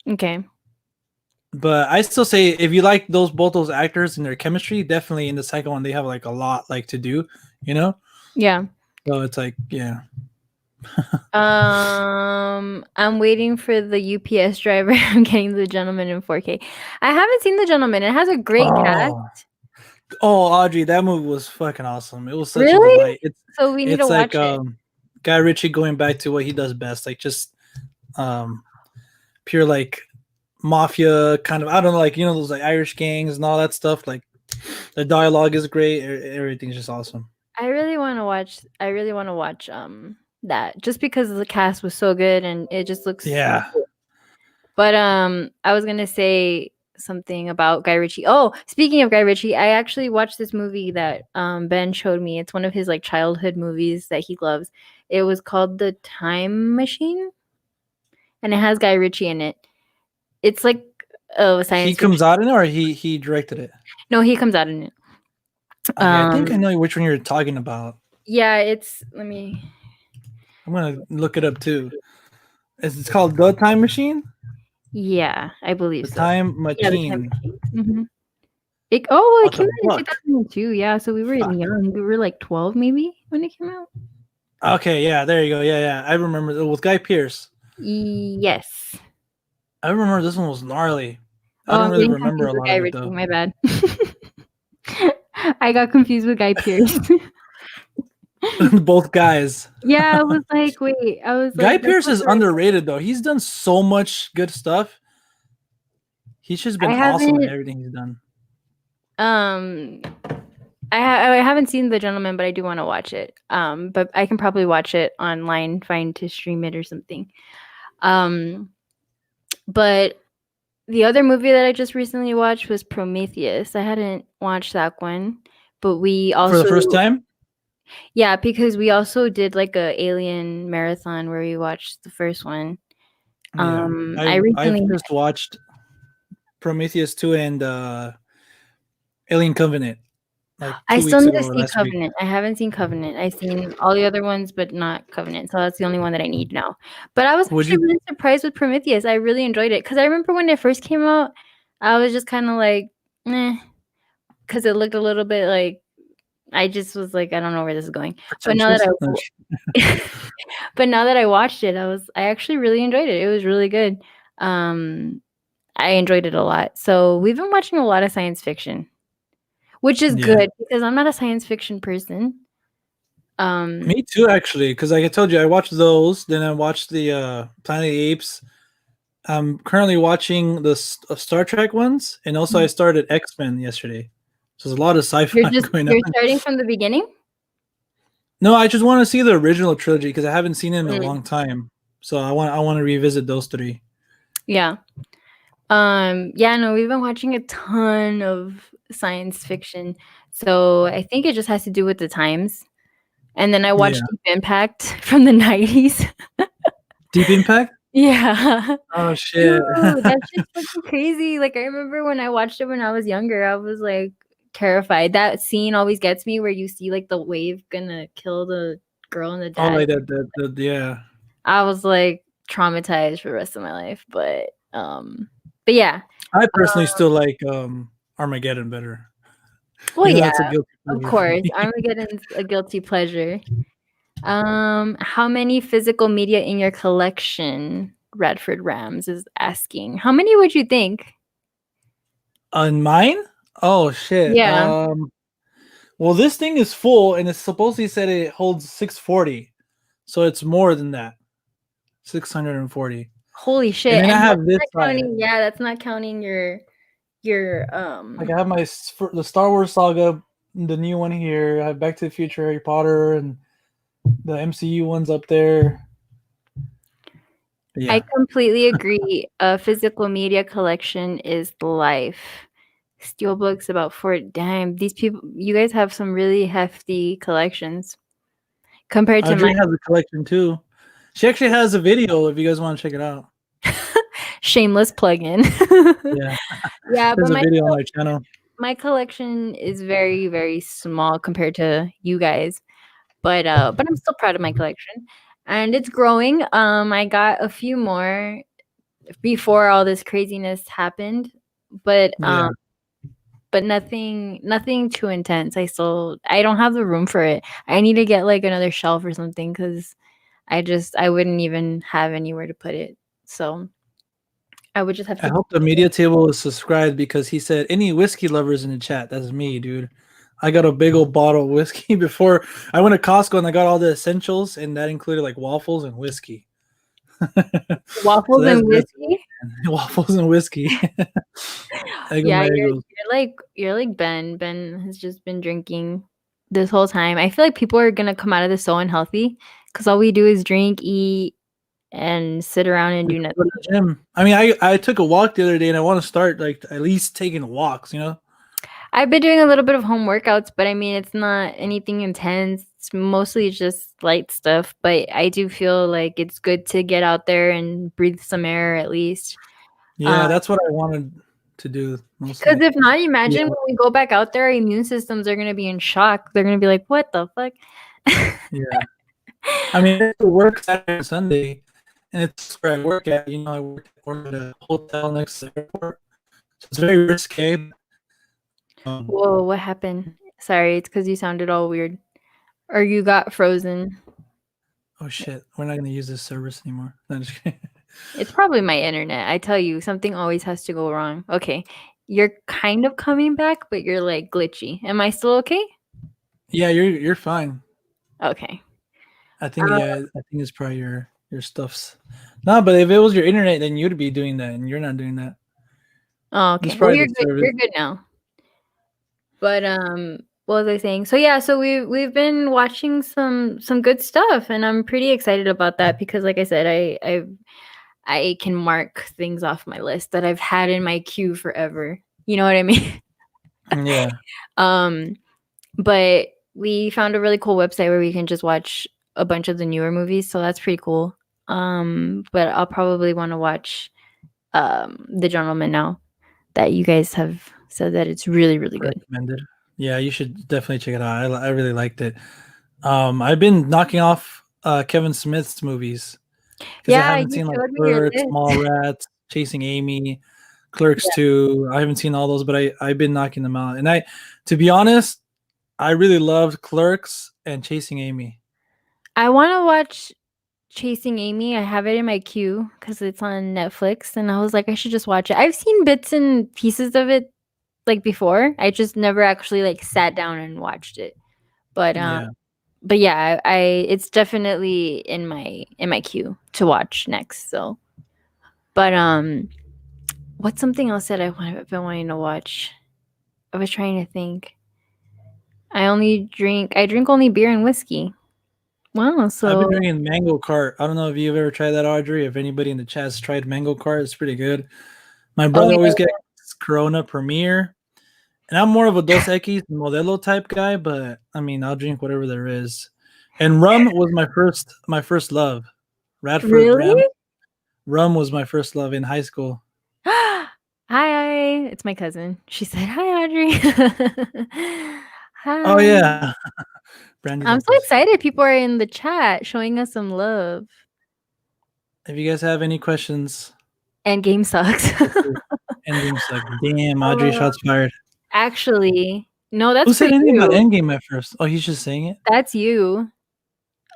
B: Okay.
A: But I still say if you like both those actors and their chemistry, definitely in the second one they have like a lot like to do, you know?
B: Yeah.
A: So it's like, yeah.
B: I'm waiting for the UPS driver. I'm getting The Gentleman in 4K. I haven't seen The Gentleman. It has a great cast.
A: Oh, Audrey, that movie was fucking awesome. It was such a
B: Really?
A: delight.
B: So we need to
A: It's like
B: watch it.
A: Guy Ritchie going back to what he does best, like just um pure like mafia kind of, I don't know, like those like Irish gangs and all that stuff. Like the dialogue is great, everything's just awesome.
B: I really want to watch. That just because the cast was so good and it just looks.
A: Yeah.
B: But I was gonna say something about Guy Ritchie. Oh, speaking of Guy Ritchie, I actually watched this movie that Ben showed me. It's one of his like childhood movies that he loves. It was called The Time Machine, and it has Guy Ritchie in it. It's like
A: He
B: science
A: comes
B: fiction.
A: out in it or he directed it?
B: No, he comes out in it.
A: Okay, I think I know which one you're talking about.
B: Yeah, let me.
A: I'm gonna look it up too. It's called The Time Machine?
B: Yeah, I believe
A: The
B: so.
A: Time
B: Yeah, The Time
A: Machine.
B: Machine. Mm-hmm. It
A: What
B: came
A: the
B: out in
A: fuck?
B: 2002. Yeah, so we were young. We were like 12 maybe when it came out.
A: Okay, yeah, there you go. Yeah. I remember with Guy Pearce.
B: Yes.
A: I remember this one was gnarly. I
B: Oh,
A: don't
B: I'm
A: really
B: getting
A: remember
B: confused
A: a
B: with
A: lot
B: Guy
A: of it
B: Ritchie.
A: though.
B: My bad. I got confused with Guy Pearce.
A: Both guys.
B: Yeah, I was like, wait. I was
A: Guy
B: like, that's
A: Pearce
B: not
A: is
B: the right.
A: underrated though. He's done so much good stuff. He's just
B: I
A: been awesome in
B: haven't.
A: everything he's done.
B: Um, I haven't seen The Gentleman, but I do want to watch it. But I can probably watch it online, find to stream it or something. But The other movie that I just recently watched was Prometheus. I hadn't watched that one, but we
A: For the
B: also
A: first time?
B: yeah, because we also did like a Alien marathon where we watched the first one.
A: Yeah.
B: I
A: I've
B: recently
A: just watched Prometheus 2 and Alien Covenant like
B: I
A: 2
B: still
A: weeks
B: need
A: ago
B: to
A: or
B: see
A: last week.
B: Covenant. I haven't seen Covenant. I've seen all the other ones, but not Covenant. So that's the only one that I need now. But I was
A: Would
B: actually
A: you
B: really surprised with Prometheus. I really enjoyed it because I remember when it first came out, I was just kind of like, eh, because it looked a little bit like I just was like, I don't know where this is going. But now that
A: pretentious? No,
B: but now that I watched it, I actually really enjoyed it. It was really good. I enjoyed it a lot. So we've been watching a lot of science fiction, which is
A: yeah.
B: good because I'm not a science fiction person.
A: Me too, actually, because like I told you, I watched those. Then I watched the Planet of the Apes. I'm currently watching the Star Trek ones, and also I started X-Men yesterday. So there's a lot of sci-fi going on.
B: You're starting from the beginning?
A: No, I just want to see the original trilogy because I haven't seen it in a
B: Mm.
A: long time. So I want to revisit those three.
B: Yeah. Yeah, no, we've been watching a ton of science fiction. So I think it just has to do with the times. And then I
A: Yeah.
B: watched Deep Impact from the 90s.
A: Deep Impact?
B: Yeah.
A: Oh
B: Dude,
A: shit.
B: that shit's fucking crazy. Like I remember when I watched it when I was younger, I was like terrified. That scene always gets me where you see like the wave gonna kill the girl and the
A: Oh,
B: dad.
A: like that, yeah.
B: I was like traumatized for the rest of my life. But yeah.
A: I personally still like Armageddon better.
B: Well,
A: You know,
B: yeah,
A: that's a guilty
B: of
A: pleasure for
B: course.
A: me.
B: Armageddon's a guilty pleasure. How many physical media in your collection? Radford Rams is asking. How many would you think?
A: On mine? Oh shit.
B: Yeah.
A: Well, this thing is full, and it's supposedly said it holds 640, so it's more than that, 640.
B: Holy
A: And
B: shit.
A: then I
B: And
A: have
B: that's
A: this
B: not
A: side.
B: counting, yeah, that's not counting your
A: Like I have the Star Wars saga, the new one here. I have Back to the Future, Harry Potter, and the MCU ones up there. But
B: I
A: yeah,
B: completely agree. A physical media collection is life. Steelbooks about 4 damn, these people you guys have some really hefty collections compared to
A: Audrey
B: mine.
A: has a collection too. She actually has a video if you guys want to check it out.
B: Shameless plug-in.
A: Yeah,
B: Yeah, but
A: there's a video on our channel.
B: my collection is very, very small compared to you guys. But I'm still proud of my collection. And it's growing. I got a few more before all this craziness happened, but
A: Yeah,
B: nothing too intense. I don't have the room for it. I need to get like another shelf or something because I wouldn't even have anywhere to put it. So I would just have
A: I
B: to.
A: hope the media table is subscribed because he said any whiskey lovers in the chat. That's me, dude. I got a big old bottle of whiskey before I went to Costco and I got all the essentials, and that included like waffles and whiskey. So
B: Waffles
A: that's
B: and whiskey.
A: waffles and whiskey.
B: Yeah,
A: Eggo.
B: you're like Ben. Ben has just been drinking this whole time. I feel like people are gonna come out of this so unhealthy because all we do is drink, eat, and sit around and do
A: Go to
B: nothing.
A: the gym. I mean, I took a walk the other day, and I want to start like at least taking walks. You know.
B: I've been doing a little bit of home workouts, but I mean it's not anything intense. It's mostly just light stuff. But I do feel like it's good to get out there and breathe some air at least.
A: Yeah, that's what I wanted to do
B: Because
A: mostly.
B: if not, imagine
A: Yeah.
B: when we go back out there, our immune systems are gonna be in shock. They're gonna be like, "What the fuck?"
A: Yeah. I mean, I work Saturday and Sunday, and it's where I work at. You know, I work at a hotel next to the airport. So it's very risque.
B: Whoa, what happened? Sorry, it's because you sounded all weird. Or you got frozen.
A: Oh shit, we're not gonna use this service anymore. No, just kidding.
B: It's probably my internet. I tell you, something always has to go wrong. Okay. You're kind of coming back, but you're like glitchy. Am I still okay?
A: Yeah, you're fine.
B: Okay.
A: I think I think it's probably your stuff's. No, but if it was your internet, then you'd be doing that, and you're not doing that.
B: Oh,
A: It's
B: okay. Well,
A: probably
B: you're
A: the
B: good.
A: service.
B: You're good now. But what was I saying? So yeah, so we've been watching some good stuff, and I'm pretty excited about that because, like I said, I can mark things off my list that I've had in my queue forever. You know what I mean?
A: Yeah.
B: But we found a really cool website where we can just watch a bunch of the newer movies, so that's pretty cool. But I'll probably want to watch The Gentleman now that you guys have said that it's really, really good.
A: Recommended. Yeah, you should definitely check it out. I really liked it. I've been knocking off Kevin Smith's movies because I
B: Yeah,
A: haven't
B: you
A: seen like
B: showed me your
A: Clerks,
B: list.
A: Mallrats, Chasing Amy, Clerks 2. I haven't seen all those, but I've been knocking them out. And to be honest, I really loved Clerks and Chasing Amy.
B: I want to watch Chasing Amy. I have it in my queue because it's on Netflix, and I was like, I should just watch it. I've seen bits and pieces of it like before. I just never actually like sat down and watched it. But yeah, I it's definitely in my queue to watch next. So, but what's something else that I've been wanting to watch? I was trying to think. I drink only beer and whiskey. Wow,
A: I've
B: so
A: been drinking Mango Cart. I don't know if you've ever tried that, Audrey. If anybody in the chat's tried Mango Cart, it's pretty good. My brother always gets Corona Premier, and I'm more of a Dos Equis Modelo type guy. But I mean, I'll drink whatever there is. And rum was my first love. Radford
B: really?
A: Rum was my first love in high school.
B: Hi, it's my cousin. She said, "Hi, Audrey." Hi.
A: Oh yeah,
B: I'm so excited. People are in the chat showing us some love.
A: If you guys have any questions,
B: Endgame sucks.
A: Endgame sucks. Damn, Audrey, shots fired.
B: Actually, no, that's
A: who said
B: for
A: anything
B: you.
A: about Endgame at first? Oh, he's just saying it.
B: That's you.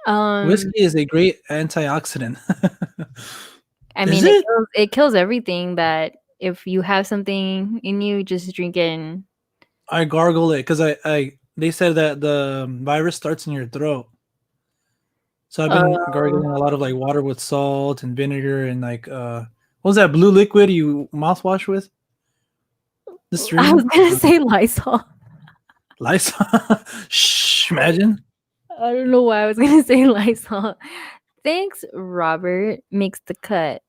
A: Whiskey is a great antioxidant.
B: I mean, it kills everything that if you have something in you, just drink it. And
A: I gargle it because they said that the virus starts in your throat. So I've been gargling a lot of like water with salt and vinegar and like what was that blue liquid you mouthwash with? The stream?
B: I was gonna say Lysol.
A: Lysol? Shh, imagine.
B: I don't know why I was gonna say Lysol. Thanks, Robert. Makes the cut.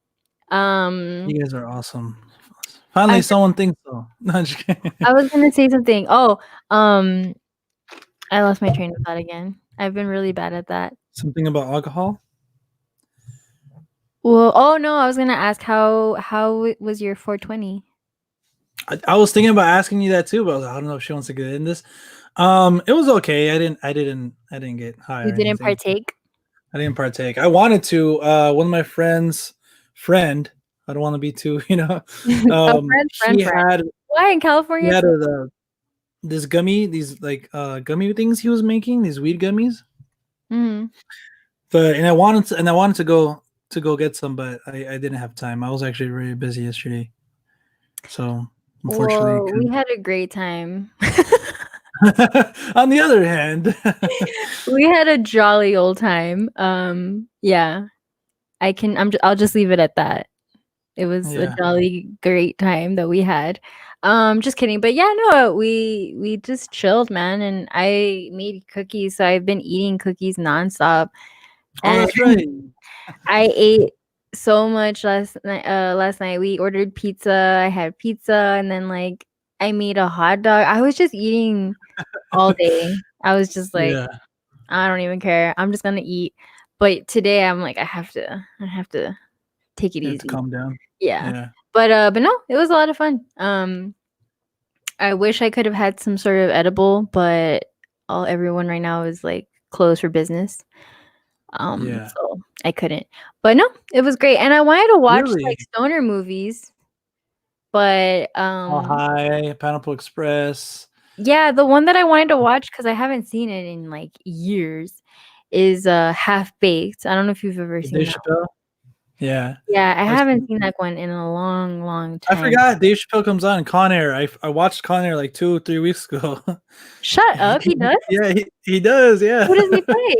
A: You guys are awesome. Finally, someone thinks so. No, I'm just kidding.
B: I was gonna say something. I lost my train of thought again. I've been really bad at that.
A: Something about alcohol?
B: Well, oh no, I was gonna ask how was your 420?
A: I was thinking about asking you that too, but I don't know if she wants to get in this. It was okay. I didn't get high.
B: You didn't partake?
A: I didn't partake. I wanted to. One of my friends' friend. I don't want to be too, friend. Had
B: why in California?
A: He had this gummy, these like gummy things he was making, these weed gummies.
B: Mm-hmm.
A: But I wanted to go get some, but I didn't have time. I was actually really busy yesterday, so unfortunately,
B: well, we had a great time.
A: On the other hand,
B: we had a jolly old time. Yeah, I'll just leave it at that. It was a jolly great time that we had. Just kidding, but yeah, no, we just chilled, man, and I made cookies, so I've been eating cookies nonstop.
A: Oh, that's right.
B: I ate so much last night. We ordered pizza. I had pizza, and then like I made a hot dog. I was just eating all day. I was just like, I don't even care. I'm just gonna eat. But today I'm like, I have to take it easy.
A: To calm down.
B: Yeah. But no, it was a lot of fun. I wish I could have had some sort of edible, but everyone right now is like closed for business. So I couldn't. But no, it was great. And I wanted to watch like stoner movies. But
A: High, Pineapple Express.
B: Yeah, the one that I wanted to watch because I haven't seen it in like years is Half Baked. I don't know if you've ever seen that.
A: Yeah.
B: Yeah, I haven't seen that one in a long, long time.
A: I forgot Dave Chappelle comes on Con Air. I watched Con Air like 2 or 3 weeks ago.
B: Shut up, he does?
A: Yeah, he does, yeah.
B: Who does he play?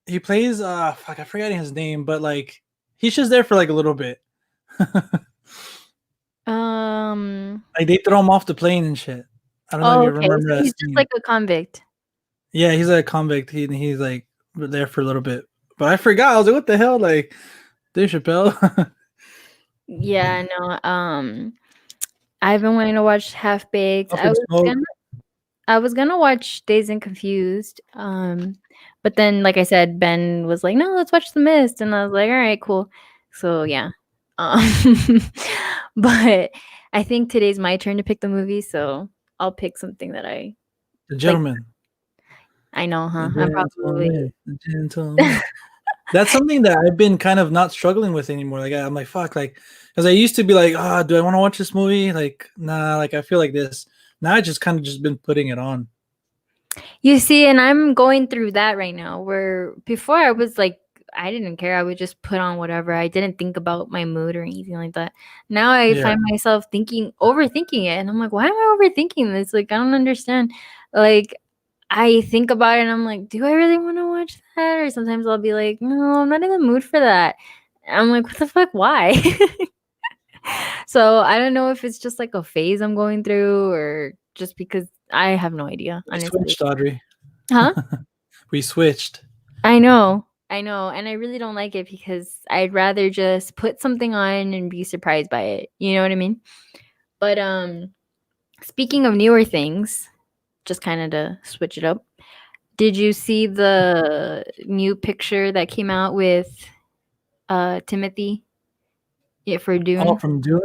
A: He plays I'm forgetting his name, but like he's just there for like a little bit. Like they throw him off the plane and shit. I don't know if you remember that.
B: He's just like a convict.
A: Yeah, he's like a convict. He's like there for a little bit. But I forgot. I was like, what the hell? Like Dave Chappelle.
B: Yeah, no. I've been wanting to watch Half Baked.
A: Up in Smoke.
B: I was gonna watch Dazed and Confused. But then, like I said, Ben was like, "No, let's watch The Mist," and I was like, "All right, cool." So yeah. Um, but I think today's my turn to pick the movie, so I'll pick something that I
A: The
B: like.
A: Gentleman.
B: I know, huh?
A: The
B: I'm probably
A: Gentleman. The Gentleman. That's something that I've been kind of not struggling with anymore. Like I'm like, fuck, like, because I used to be like, do I want to watch this movie? Like, nah, like I feel like this. Now I just kind of just been putting it on.
B: You see, and I'm going through that right now. Where before I was like, I didn't care. I would just put on whatever. I didn't think about my mood or anything like that. Now I
A: Yeah,
B: find myself overthinking it, and I'm like, why am I overthinking this? Like, I don't understand. Like, I think about it, and I'm like, do I really want to watch that? Or sometimes I'll be like, no, I'm not in the mood for that. I'm like, what the fuck? Why? So I don't know if it's just like a phase I'm going through, or just because I have no idea,
A: we
B: honestly.
A: switched, Audrey.
B: Huh?
A: We switched.
B: I know, and I really don't like it because I'd rather just put something on and be surprised by it. You know what I mean? But speaking of newer things, just kind of to switch it up. Did you see the new picture that came out with Timothy, yeah, for
A: All
B: Dune?
A: from Dune.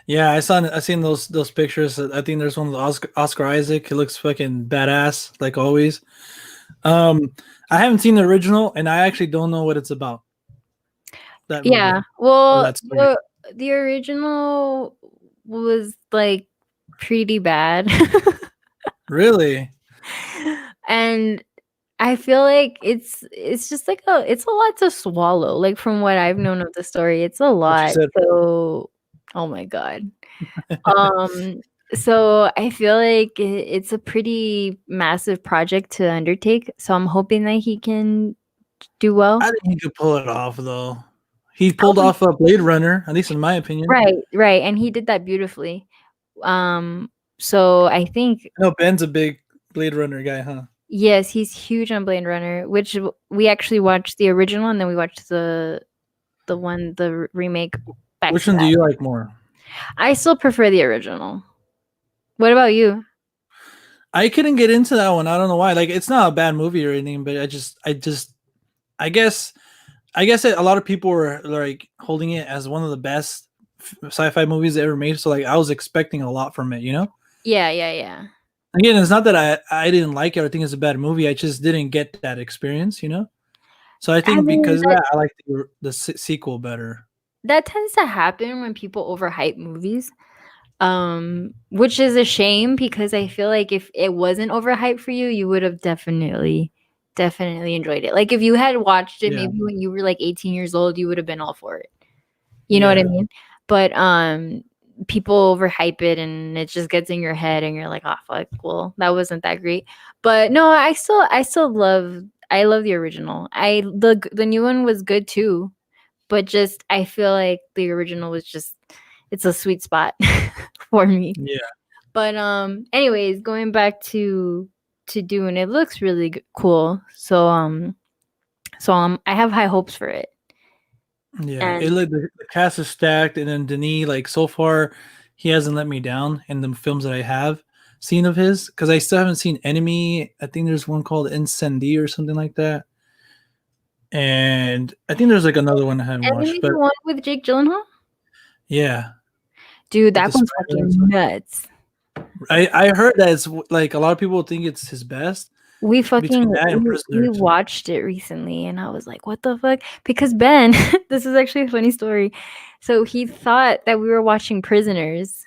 A: Yeah, I seen those pictures. I think there's one with Oscar Isaac. He looks fucking badass, like always. Um, I haven't seen the original, and I actually don't know what it's about. That
B: Yeah.
A: movie or
B: Well,
A: that story.
B: the original was like pretty bad.
A: Really?
B: And I feel like it's just like it's a lot to swallow. Like from what I've known of the story, it's a
A: What you
B: lot.
A: said?
B: So, oh my god. Um, so I feel like it's a pretty massive project to undertake. So I'm hoping that he can do
A: I
B: well.
A: think he could pull it off though. He
B: Oh,
A: pulled off a Blade Runner, at least in my opinion.
B: right, right, and he did that beautifully. Um, so I think
A: I know Ben's a big Blade Runner guy, huh?
B: yes, he's huge on Blade Runner, which we actually watched the original and then we watched the remake back
A: Which
B: to
A: one do
B: that.
A: you like more?
B: I still prefer the original. What about you?
A: I couldn't get into that one. I don't know why. Like, it's not a bad movie or anything, but I guess, a lot of people were like holding it as one of the best sci-fi movies ever made. So like, I was expecting a lot from it. You know.
B: Yeah, yeah, yeah.
A: Again, it's not that I didn't like it or think it's a bad movie. I just didn't get that experience. You know. So I
B: I
A: think
B: mean
A: because of that, I like the sequel better.
B: that tends to happen when people overhype movies. Which is a shame because I feel like if it wasn't overhyped for you, you would have definitely enjoyed it. Like if you had watched it
A: Yeah.
B: maybe when you were like 18 years old, you would have been all for it. You know what I
A: Yeah.
B: mean? But people overhype it and it just gets in your head and you're like, "Oh fuck, well, that wasn't that great." But no, I still love the original. The new one was good too, but just I feel like the original was just it's a sweet spot for me.
A: Yeah.
B: But anyways, going back to Dune, it looks really cool. So I have high hopes for it.
A: Yeah, it
B: And
A: like the cast is stacked, and then Denis, like so far, he hasn't let me down in the films that I have seen of his. Because I still haven't seen Enemy. I think there's one called Incendie or something like that, and I think there's like another one I haven't watched.
B: Enemy,
A: But
B: the one with Jake Gyllenhaal?
A: yeah,
B: Dude,
A: with the
B: that one's
A: spider and
B: fucking
A: stuff.
B: nuts.
A: I heard that it's like a lot of people think it's his best
B: We
A: between
B: fucking
A: that and
B: we
A: Prisoners.
B: watched it recently and I was like, "What the fuck?" Because Ben, this is actually a funny story. So he thought that we were watching Prisoners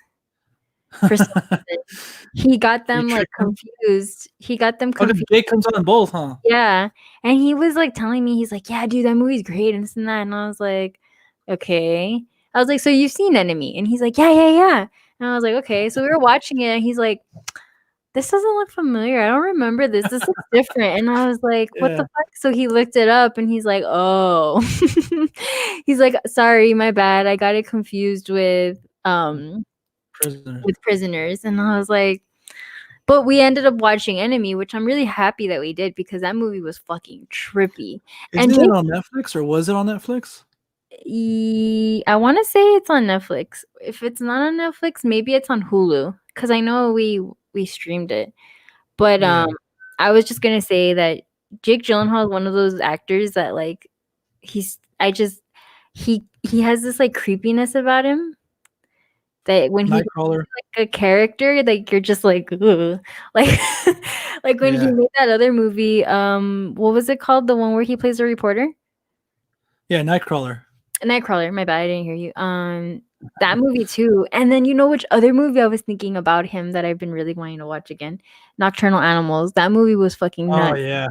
B: for some reason. He got
A: You
B: them like
A: tricked him.
B: confused. He got them
A: Okay,
B: confused.
A: Jake comes on in both, huh?
B: Yeah. And he was like telling me, he's like, "Yeah, dude, that movie's great and this and that." And I was like, "Okay." I was like, "So you've seen Enemy?" And he's like, "Yeah, yeah, yeah." And I was like, "Okay." So we were watching it and he's like, "This doesn't look familiar. I don't remember this. This looks different." And I was like, "What the
A: Yeah,
B: fuck?" So he looked it up and he's like, "Oh." He's like, "Sorry, my bad. I got it confused
A: Prisoners.
B: with Prisoners." And I was like, but we ended up watching Enemy, which I'm really happy that we did because that movie was fucking trippy. And
A: Isn't it on Netflix or was it on Netflix?
B: I want to say it's on Netflix. If it's not on Netflix, maybe it's on Hulu because I know we streamed it. But
A: Yeah.
B: I was just gonna say that Jake Gyllenhaal is one of those actors that like he has this like creepiness about him that when he
A: Nightcrawler.
B: like a character, like you're just like ugh. Like like when he
A: Yeah.
B: made that other movie, what was it called? The one where he plays a reporter?
A: Yeah, Nightcrawler.
B: Nightcrawler, my bad, I didn't hear you. That movie too. And then you know which other movie I was thinking about him that I've been really wanting to watch again? Nocturnal Animals. That movie was fucking
A: Oh
B: nuts.
A: yeah.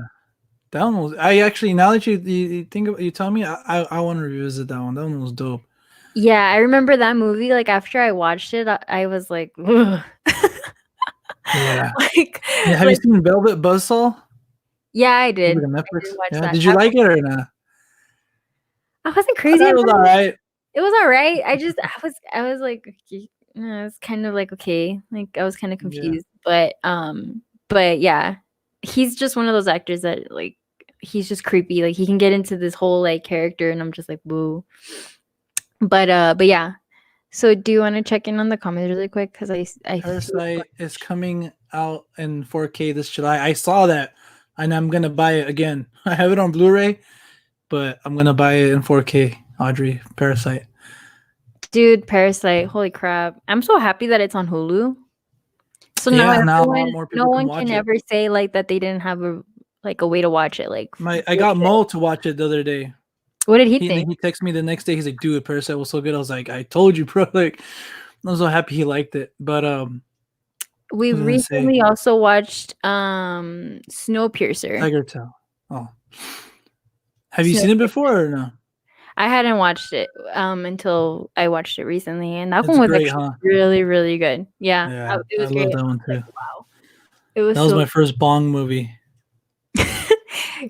A: That one was. I actually now that you think about, you tell me, I want to revisit that one. That one was dope.
B: Yeah, I remember that movie. Like after I watched it, I was like, ugh.
A: Yeah.
B: like,
A: Yeah. Have you
B: like,
A: seen Velvet Buzzsaw?
B: yeah, I
A: Like
B: did.
A: on
B: I
A: Netflix.
B: did watch
A: Yeah.
B: that.
A: Did you like it or not?
B: I wasn't
A: I
B: crazy
A: thought it
B: about
A: was all
B: it.
A: right.
B: It was all right. I was like, okay, I was kind of like okay. Like I was kind of
A: Yeah.
B: confused, but yeah, he's just one of those actors that like he's just creepy. Like he can get into this whole like character, and I'm just like, boo. But yeah. So do you want to check in on the comments really quick? Because I
A: Parasite is coming out in 4K this July. I saw that, and I'm gonna buy it again. I have it on Blu-ray, but I'm gonna buy it in 4K. Audrey, Parasite.
B: dude, Parasite. Holy crap! I'm so happy that it's on Hulu. So now
A: Yeah, now a lot more
B: no
A: people can
B: one
A: watch
B: can
A: it.
B: ever say like that they didn't have a like a way to watch it. Like
A: I got Mo to watch it the other day.
B: what did he
A: He
B: think?
A: texted me the next day. He's like, "Dude, Parasite was so good." I was like, "I told you, bro." Like, I was so happy he liked it. But
B: We
A: I was gonna say
B: recently also watched Snowpiercer.
A: Tiger Tail. Oh, have you seen it
B: Snowpiercer.
A: before or no?
B: I hadn't watched it until I watched it recently, and that
A: It's
B: one was
A: great,
B: actually
A: huh?
B: really, really good. Yeah,
A: Yeah,
B: it
A: I
B: was great.
A: love
B: I
A: that one
B: was like,
A: too.
B: wow, it was
A: That was
B: so.
A: my first Bong movie.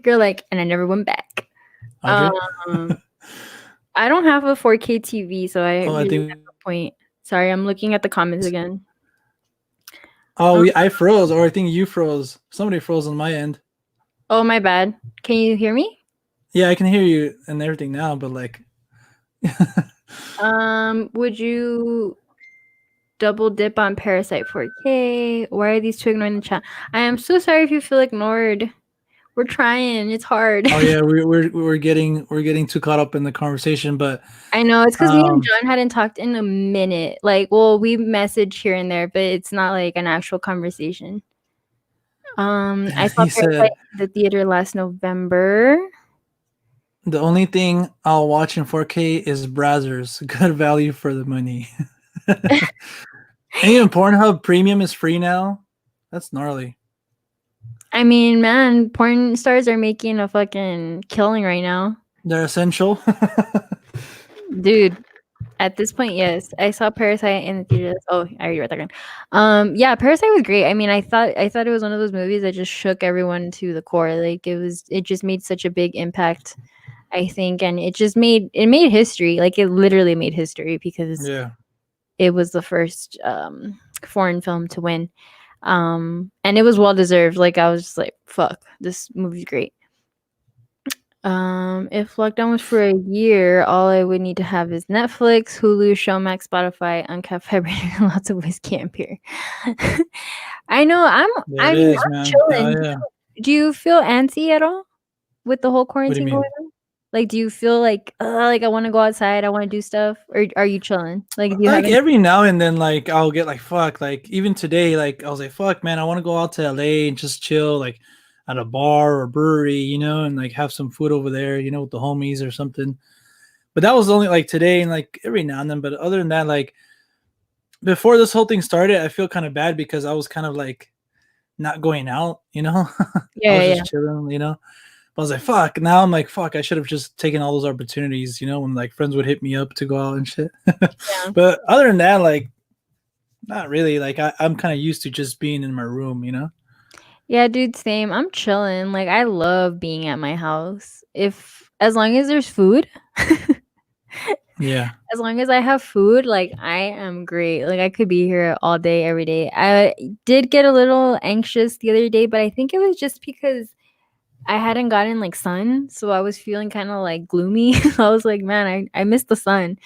B: You're like, and I never went back.
A: Audrey?
B: I don't have a 4K TV, so I
A: Oh, I
B: really
A: think.
B: have no point. Sorry, I'm looking at the comments again.
A: Oh,
B: Um,
A: I froze, or I think you froze. Somebody froze on my end.
B: oh, my bad. Can you hear me?
A: Yeah, I can hear you and everything now, but like,
B: Would you double dip on Parasite 4K? Why are these two ignoring the chat? I am so sorry if you feel ignored. We're trying. It's hard.
A: oh yeah, we're getting too caught up in the conversation, but
B: I know it's because me and John hadn't talked in a minute. Like, well, we message here and there, but it's not like an actual conversation. I saw
A: he said
B: Parasite at the theater last November.
A: the only thing I'll watch in 4K is Brazzers. Good value for the money. And even Pornhub Premium is free now. That's gnarly.
B: I mean, man, porn stars are making a fucking killing right now.
A: They're essential.
B: Dude, at this point, yes. I saw Parasite in the theaters. Oh, I already read that one. Yeah, Parasite was great. I mean, I thought it was one of those movies that just shook everyone to the core. Like it just made such a big impact, I think, and it made history. Like it literally made history because
A: Yeah.
B: it was the first foreign film to win. And it was well deserved. Like I was just like, fuck, this movie's great. If lockdown was for a year, all I would need to have is Netflix, Hulu, Showmax, Spotify, uncapped vibrator, and lots of whiskey and beer. I know.
A: There it is, man.
B: chilling.
A: Oh, yeah.
B: Do you feel antsy at all with the whole
A: What do you
B: quarantine
A: mean?
B: going on? Like, do you feel like I want to go outside, I want to do stuff, or are you chilling? Like, do you have
A: Like every now and then, like I'll get like fuck. Like even today, like I was like, fuck, man, I want to go out to LA and just chill, like at a bar or brewery, and like have some food over there, with the homies or something. But that was only like today and like every now and then. But other than that, like before this whole thing started, I feel kind of bad because I was kind of like not going out, I
B: Yeah,
A: was just chilling, But I was like, fuck. Now I'm like, fuck, I should have just taken all those opportunities, when like friends would hit me up to go out and shit.
B: yeah.
A: But other than that, like, not really. Like, I'm kind of used to just being in my room,
B: Yeah, dude, same. I'm chilling. Like, I love being at my house. As long as there's food,
A: Yeah.
B: as long as I have food, like, I am great. Like, I could be here all day, every day. I did get a little anxious the other day, but I think it was just because I hadn't gotten like sun, so I was feeling kind of like gloomy. I was like, man, I missed the sun.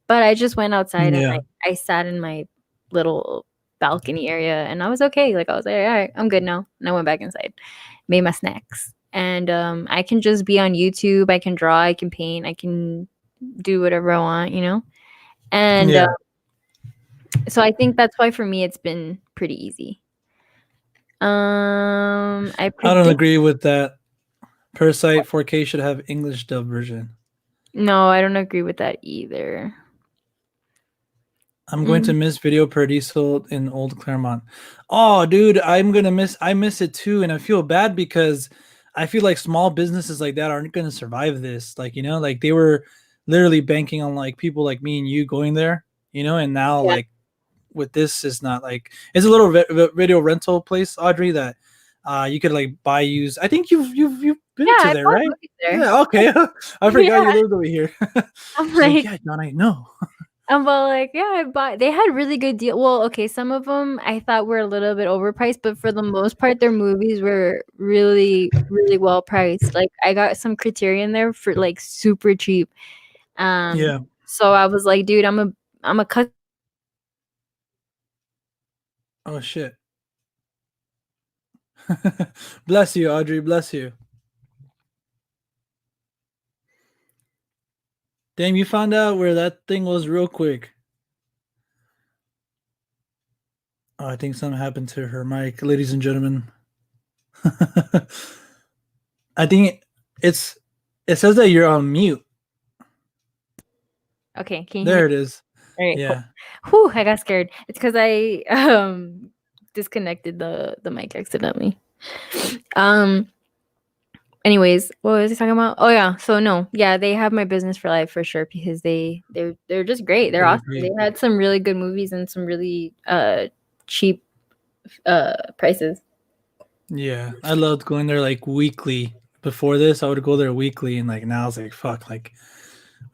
B: But I just went outside and
A: Yeah.
B: I sat in my little balcony area and I was okay. Like I was like, all right, I'm good now. And I went back inside, made my snacks. And I can just be on YouTube. I can draw, I can paint, I can do whatever I want, you know? And
A: Yeah.
B: so I think that's why for me it's been pretty easy. I
A: I don't
B: predict
A: agree with that. Parasite 4K should have English dub version.
B: no, I don't agree with that either.
A: I'm going to miss Video Paradiso in Old Claremont. Oh, dude, I miss it too, and I feel bad because I feel like small businesses like that aren't going to survive this. Like, you know, like they were literally banking on like people like me and you going there, you know, and now
B: Yeah.
A: like with this is not like it's a little video rental place, Audrey, that you could like buy used. I think you've been
B: Yeah,
A: to
B: I
A: there,
B: bought
A: right?
B: movies there.
A: Yeah, okay. I forgot you
B: Yeah.
A: lived over here.
B: I'm
A: She's like,
B: like
A: yeah, John, I know.
B: Well, like, yeah, I bought they had really good deal well, okay, some of them I thought were a little bit overpriced, but for the most part, their movies were really, really well priced. Like, I got some Criterion there for, like, super cheap.
A: Yeah.
B: So I was like, "Dude, I'm a cut."
A: Oh shit. Bless you, Audrey. Bless you. Damn, you found out where that thing was real quick. Oh, I think something happened to her mic, ladies and gentlemen. I think it says that you're on mute.
B: Okay, can you hear me?
A: There it is.
B: Alright, cool.
A: Yeah.
B: Whew, I got scared. It's because I, disconnected the mic accidentally. Anyways, what was I talking about? Oh yeah, so no, yeah, they have my business for life for sure because they're just great. They're
A: I
B: awesome.
A: agree.
B: They had some really good movies and some really cheap prices.
A: Yeah. I loved going there like weekly. Before this, I would go there weekly, and like now it's like fuck, like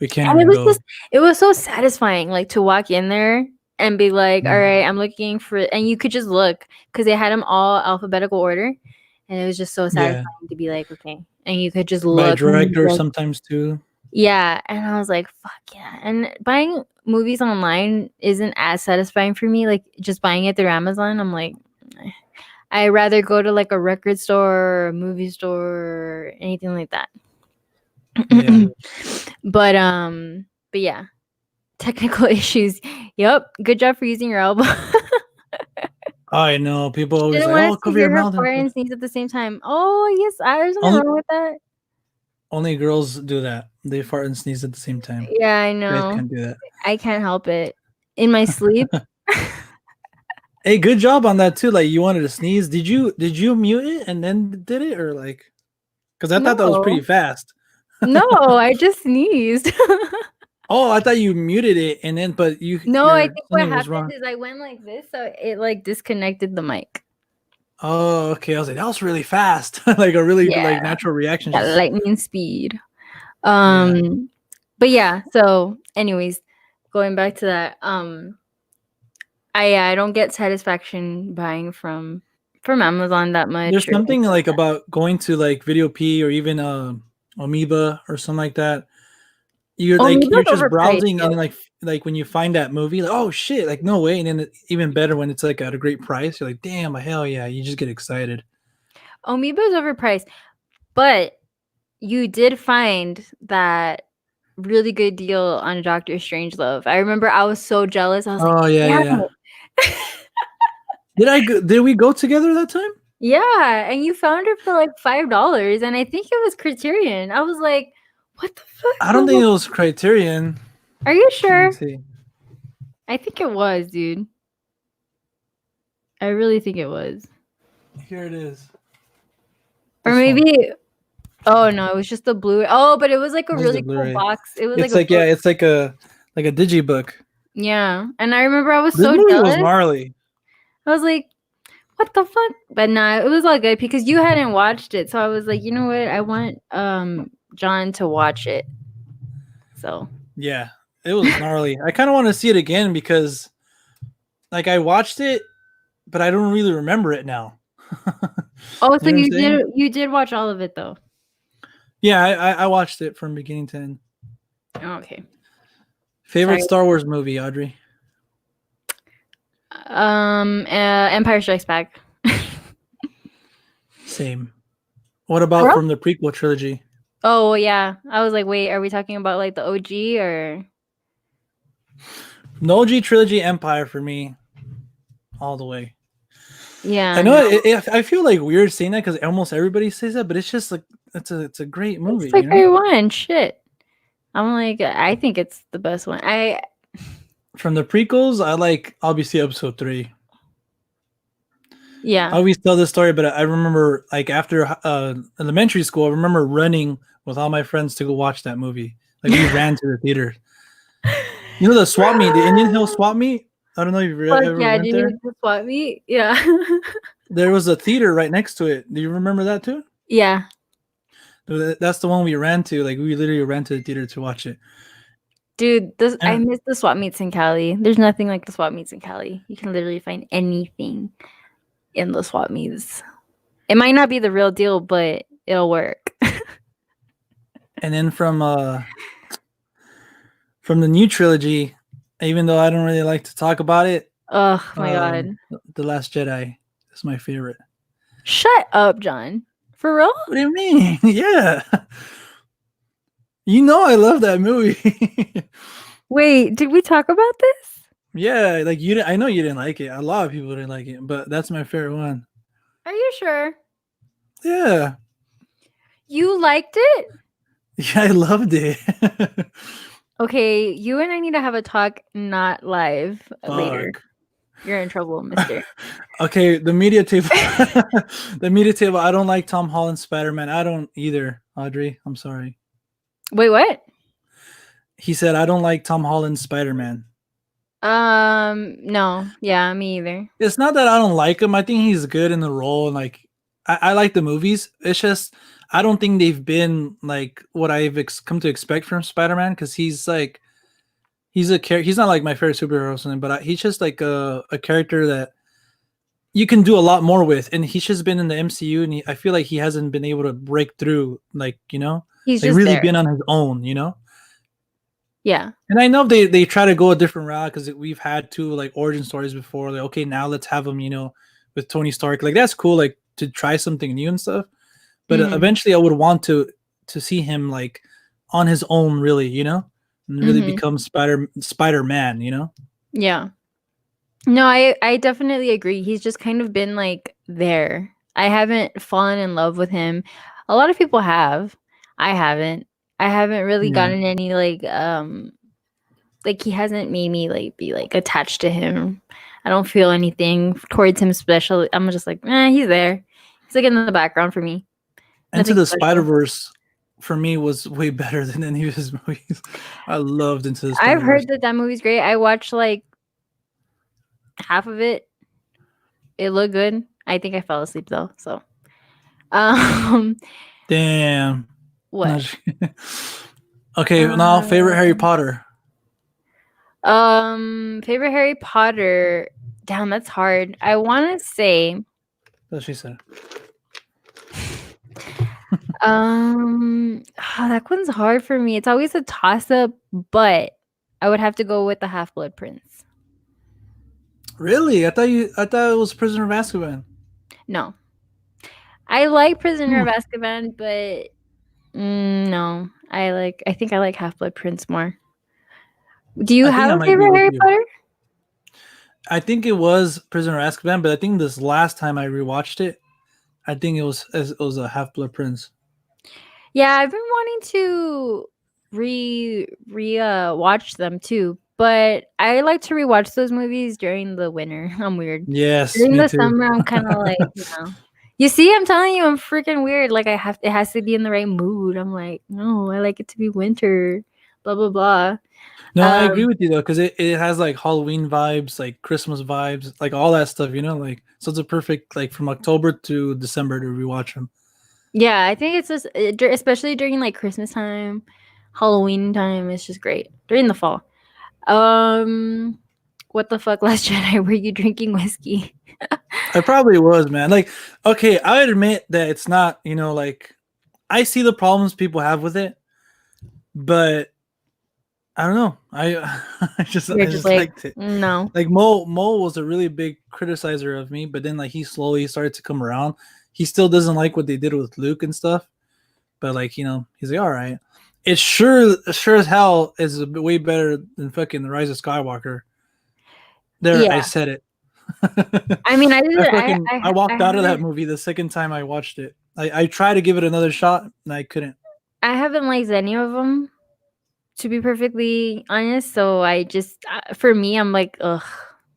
A: we can't
B: And
A: even go.
B: it was so satisfying like to walk in there and be like, all right, I'm looking for and you could just look because they had them all alphabetical order and it was just so
A: Yeah.
B: satisfying to be like, okay, and you could just
A: By
B: look and be
A: director
B: like,
A: sometimes too.
B: yeah, and I was like, "Fuck yeah." And buying movies online isn't as satisfying for me, like, just buying it through Amazon, I'm like, "Eh." I'd rather go to, like, a record store or a movie store or anything like that.
A: Yeah.
B: But yeah, technical issues. Yep, good job for using your elbow.
A: I know. People always
B: Didn't
A: like,
B: want
A: oh,
B: us to
A: cover your
B: hear her
A: mouth and
B: fart
A: stuff.
B: and sneeze at the same time. Oh, yes, there's nothing
A: Only
B: wrong with that.
A: only girls do that. They fart and sneeze at the same time.
B: Yeah, I
A: Guys
B: know.
A: can't do that.
B: I can't help it. In my sleep.
A: Hey, good job on that too. Like you wanted to sneeze. Did you mute it and then did it or like? Because I thought that was pretty
B: No.
A: fast.
B: No, I just sneezed.
A: Oh, I thought you muted it and then, but
B: No, I think what
A: something was
B: happened
A: wrong.
B: is I went like this, so it like disconnected the mic.
A: Oh, okay. I was like, that was really fast. Like a really
B: Yeah,
A: like natural reaction.
B: that
A: Just
B: lightning speed.
A: yeah.
B: But yeah, so anyways, going back to that, I don't get satisfaction buying from Amazon that
A: There's
B: much or
A: something
B: anything like
A: like
B: that.
A: about going to like Video P or even Amoeba or something like that. You're like you're
B: Amoeba's
A: just
B: overpriced
A: browsing and
B: though.
A: like when you find that movie, like oh shit, like no way, and then even better when it's like at a great price. You're like, damn, hell yeah, you just get excited.
B: Amoeba's overpriced, but you did find that really good deal on Doctor Strangelove. I remember I was so jealous. I was like,
A: Oh yeah,
B: "Damn
A: yeah.
B: it."
A: Did we go together that time?
B: Yeah, and you found her for, like, $5, and I think it was Criterion. I was like, "What the fuck?"
A: I don't think it was Criterion.
B: Are you
A: Let me
B: sure?
A: see.
B: I think it was, dude. I really think it was.
A: Here it is.
B: Or
A: This one.
B: maybe oh, no, it was just the Blu oh, but it was, like, a
A: This is the
B: really cool
A: Blu-ray.
B: box. It was like
A: It's
B: a
A: like yeah,
B: book.
A: it's like a digibook.
B: Yeah, and I remember I was
A: This
B: so
A: movie was
B: jealous.
A: gnarly.
B: I was like, "What the fuck?" But nah, it was all good because you hadn't watched it, so I was like, "You know what? I want, John to watch it." So
A: Yeah, it was gnarly. I kind of want to see it again because like I watched it, but I don't really remember it now.
B: Oh,
A: You
B: so
A: know what I'm saying?
B: you did watch all of it though.
A: Yeah, I watched it from beginning to end.
B: Oh, okay.
A: Favorite
B: Sorry.
A: Star Wars movie, Audrey?
B: Empire Strikes Back.
A: Same. What about
B: Girl?
A: from the prequel trilogy?
B: Oh yeah. I was like, wait, are we talking about like the OG or?
A: No G trilogy, Empire for me, all the way. I
B: Yeah,
A: know
B: no.
A: I feel like weird saying that because almost everybody says that, but it's just like it's a great
B: It's
A: movie,
B: my
A: you know.
B: favorite one. Shit. I'm like, I think it's the best one.
A: From the prequels, I like obviously Episode 3. I
B: Yeah.
A: always tell this story, but I remember like after elementary school, I remember running with all my friends to go watch that movie. Like we ran to the theater. You know the swap meet, the Indian Hill swap meet. I don't know if you
B: Fuck
A: ever
B: yeah,
A: went
B: did
A: there.
B: you just swap me? Yeah.
A: There was a theater right next to it. Do you remember that too?
B: Yeah.
A: That's the one we ran to. Like we literally ran to the theater to watch it.
B: Dude, I
A: And
B: miss the swap meets in Cali. There's nothing like the swap meets in Cali. You can literally find anything in the swap meets. It might not be the real deal, but it'll work.
A: and then from the new trilogy, even though I don't really like to talk about it,
B: Oh my god.
A: the Last Jedi is my favorite.
B: Shut up, John. For real?
A: What do you mean? Yeah. You know I love that movie.
B: Wait, did we talk about this?
A: Yeah, like you. I know you didn't like it. A lot of people didn't like it, but that's my favorite one.
B: Are you sure?
A: Yeah,
B: You liked it?
A: yeah, I loved it.
B: Okay, you and I need to have a talk not live later.
A: Fuck.
B: You're in trouble, mister.
A: Okay, the media table. The media table. I don't like Tom Holland's Spider-Man. I don't either, Audrey. I'm sorry.
B: Wait, what?
A: He said I don't like Tom Holland's Spider-Man.
B: No. Yeah, me either.
A: It's not that I don't like him. I think he's good in the role, and like I like the movies. It's just I don't think they've been like what I've come to expect from Spider-Man because he's like he's a character. He's not like my favorite superhero or something, but he's just like a character that you can do a lot more with, and he's just been in the MCU, and I feel like he hasn't been able to break through, like
B: He's
A: like
B: just
A: really
B: there.
A: been on his own.
B: Yeah.
A: And I know they try to go a different route because we've had two like origin stories before. Like, okay, now let's have them, with Tony Stark. Like that's cool, like to try something new and stuff. But
B: Mhm.
A: eventually, I would want to see him like on his own, really, and really
B: Mhm.
A: become Spider-Man.
B: Yeah. No, I definitely agree. He's just kind of been like there. I haven't fallen in love with him. A lot of people have. I haven't. I haven't really
A: Yeah.
B: gotten any like he hasn't made me like be like attached to him. I don't feel anything towards him special. I'm just like, he's there. He's like in the background for me.
A: Into
B: Nothing
A: the
B: special.
A: Spider-Verse for me was way better than any of his movies. I loved Into the Spider-Verse.
B: I've heard that movie's great. I watched like half of it. It looked good. I think I fell asleep though. So,
A: Damn.
B: what?
A: Okay, now favorite Harry Potter.
B: Favorite Harry Potter. Damn, that's hard. I want to say.
A: That's what she said.
B: That one's hard for me. It's always a toss up, but I would have to go with the Half-Blood Prince.
A: Really? I thought it was Prisoner of Azkaban.
B: No. I like Prisoner of Azkaban, but no. I think I like Half-Blood Prince more. Do you have a favorite Harry Potter?
A: I think it was Prisoner of Azkaban, but I think this last time I rewatched it, I think it was a Half-Blood Prince.
B: Yeah, I've been wanting to watch them too, but I like to rewatch those movies during the winter. I'm weird.
A: Yes,
B: during
A: me
B: the
A: too.
B: summer, I'm kind of like, You see, I'm telling you, I'm freaking weird. Like it has to be in the right mood. I'm like, no, I like it to be winter. Blah blah blah.
A: No, I agree with you though, because it has like Halloween vibes, like Christmas vibes, like all that stuff. Like so it's a perfect like from October to December to rewatch them.
B: Yeah, I think it's just especially during like Christmas time, Halloween time. It's just great during the fall. What the fuck, Last Jedi? Were you drinking whiskey?
A: I probably was, man. Like, okay, I admit that it's not, like I see the problems people have with it, but I don't know. I just
B: You're just like,
A: liked it.
B: no.
A: Like Mo was a really big criticizer of me, but then like he slowly started to come around. He still doesn't like what they did with Luke and stuff, but like he's like, all right. It's sure as hell is way better than fucking the Rise of Skywalker. There, I
B: Yeah.
A: said it.
B: I mean, I did.
A: I
B: I
A: walked out of that
B: haven't.
A: movie the second time I watched it. I tried to give it another shot and I couldn't.
B: I haven't liked any of them, to be perfectly honest. So I just, for me, I'm like, ugh,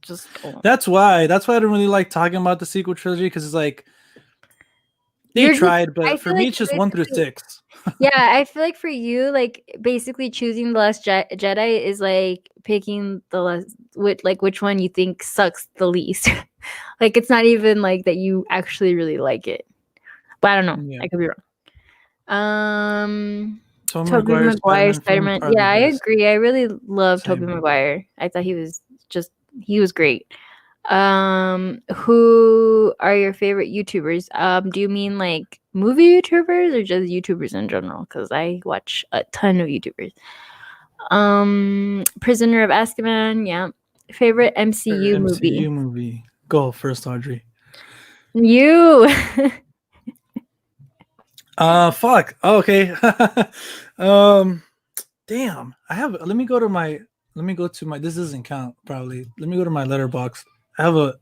B: just don't.
A: That's why I don't really like talking about the sequel trilogy because it's like they
B: You're just.
A: tried,
B: I
A: but for
B: feel
A: me
B: like
A: it's just
B: you're
A: 1 through 6.
B: yeah, I feel like for you, like basically choosing the Last Jedi is like picking the last, which one you think sucks the least. Like it's not even like that you actually really like it. But I don't know.
A: Yeah.
B: I could be wrong.
A: Tobey
B: Tobey
A: Maguire's
B: Maguire
A: Spider-Man films
B: Spider-Man.
A: are the
B: Yeah, I
A: best.
B: agree. I really love Tobey
A: Same.
B: Maguire. I thought he was great. Who are your favorite YouTubers? Do you mean like movie YouTubers or just YouTubers in general? Because I watch a ton of YouTubers. Prisoner of Azkaban, yeah. Favorite MCU movie?
A: MCU movie. Go first, Audrey.
B: You.
A: Fuck. Oh, okay. um, damn. Let me go to my. This doesn't count probably. Let me go to my letterbox. I have a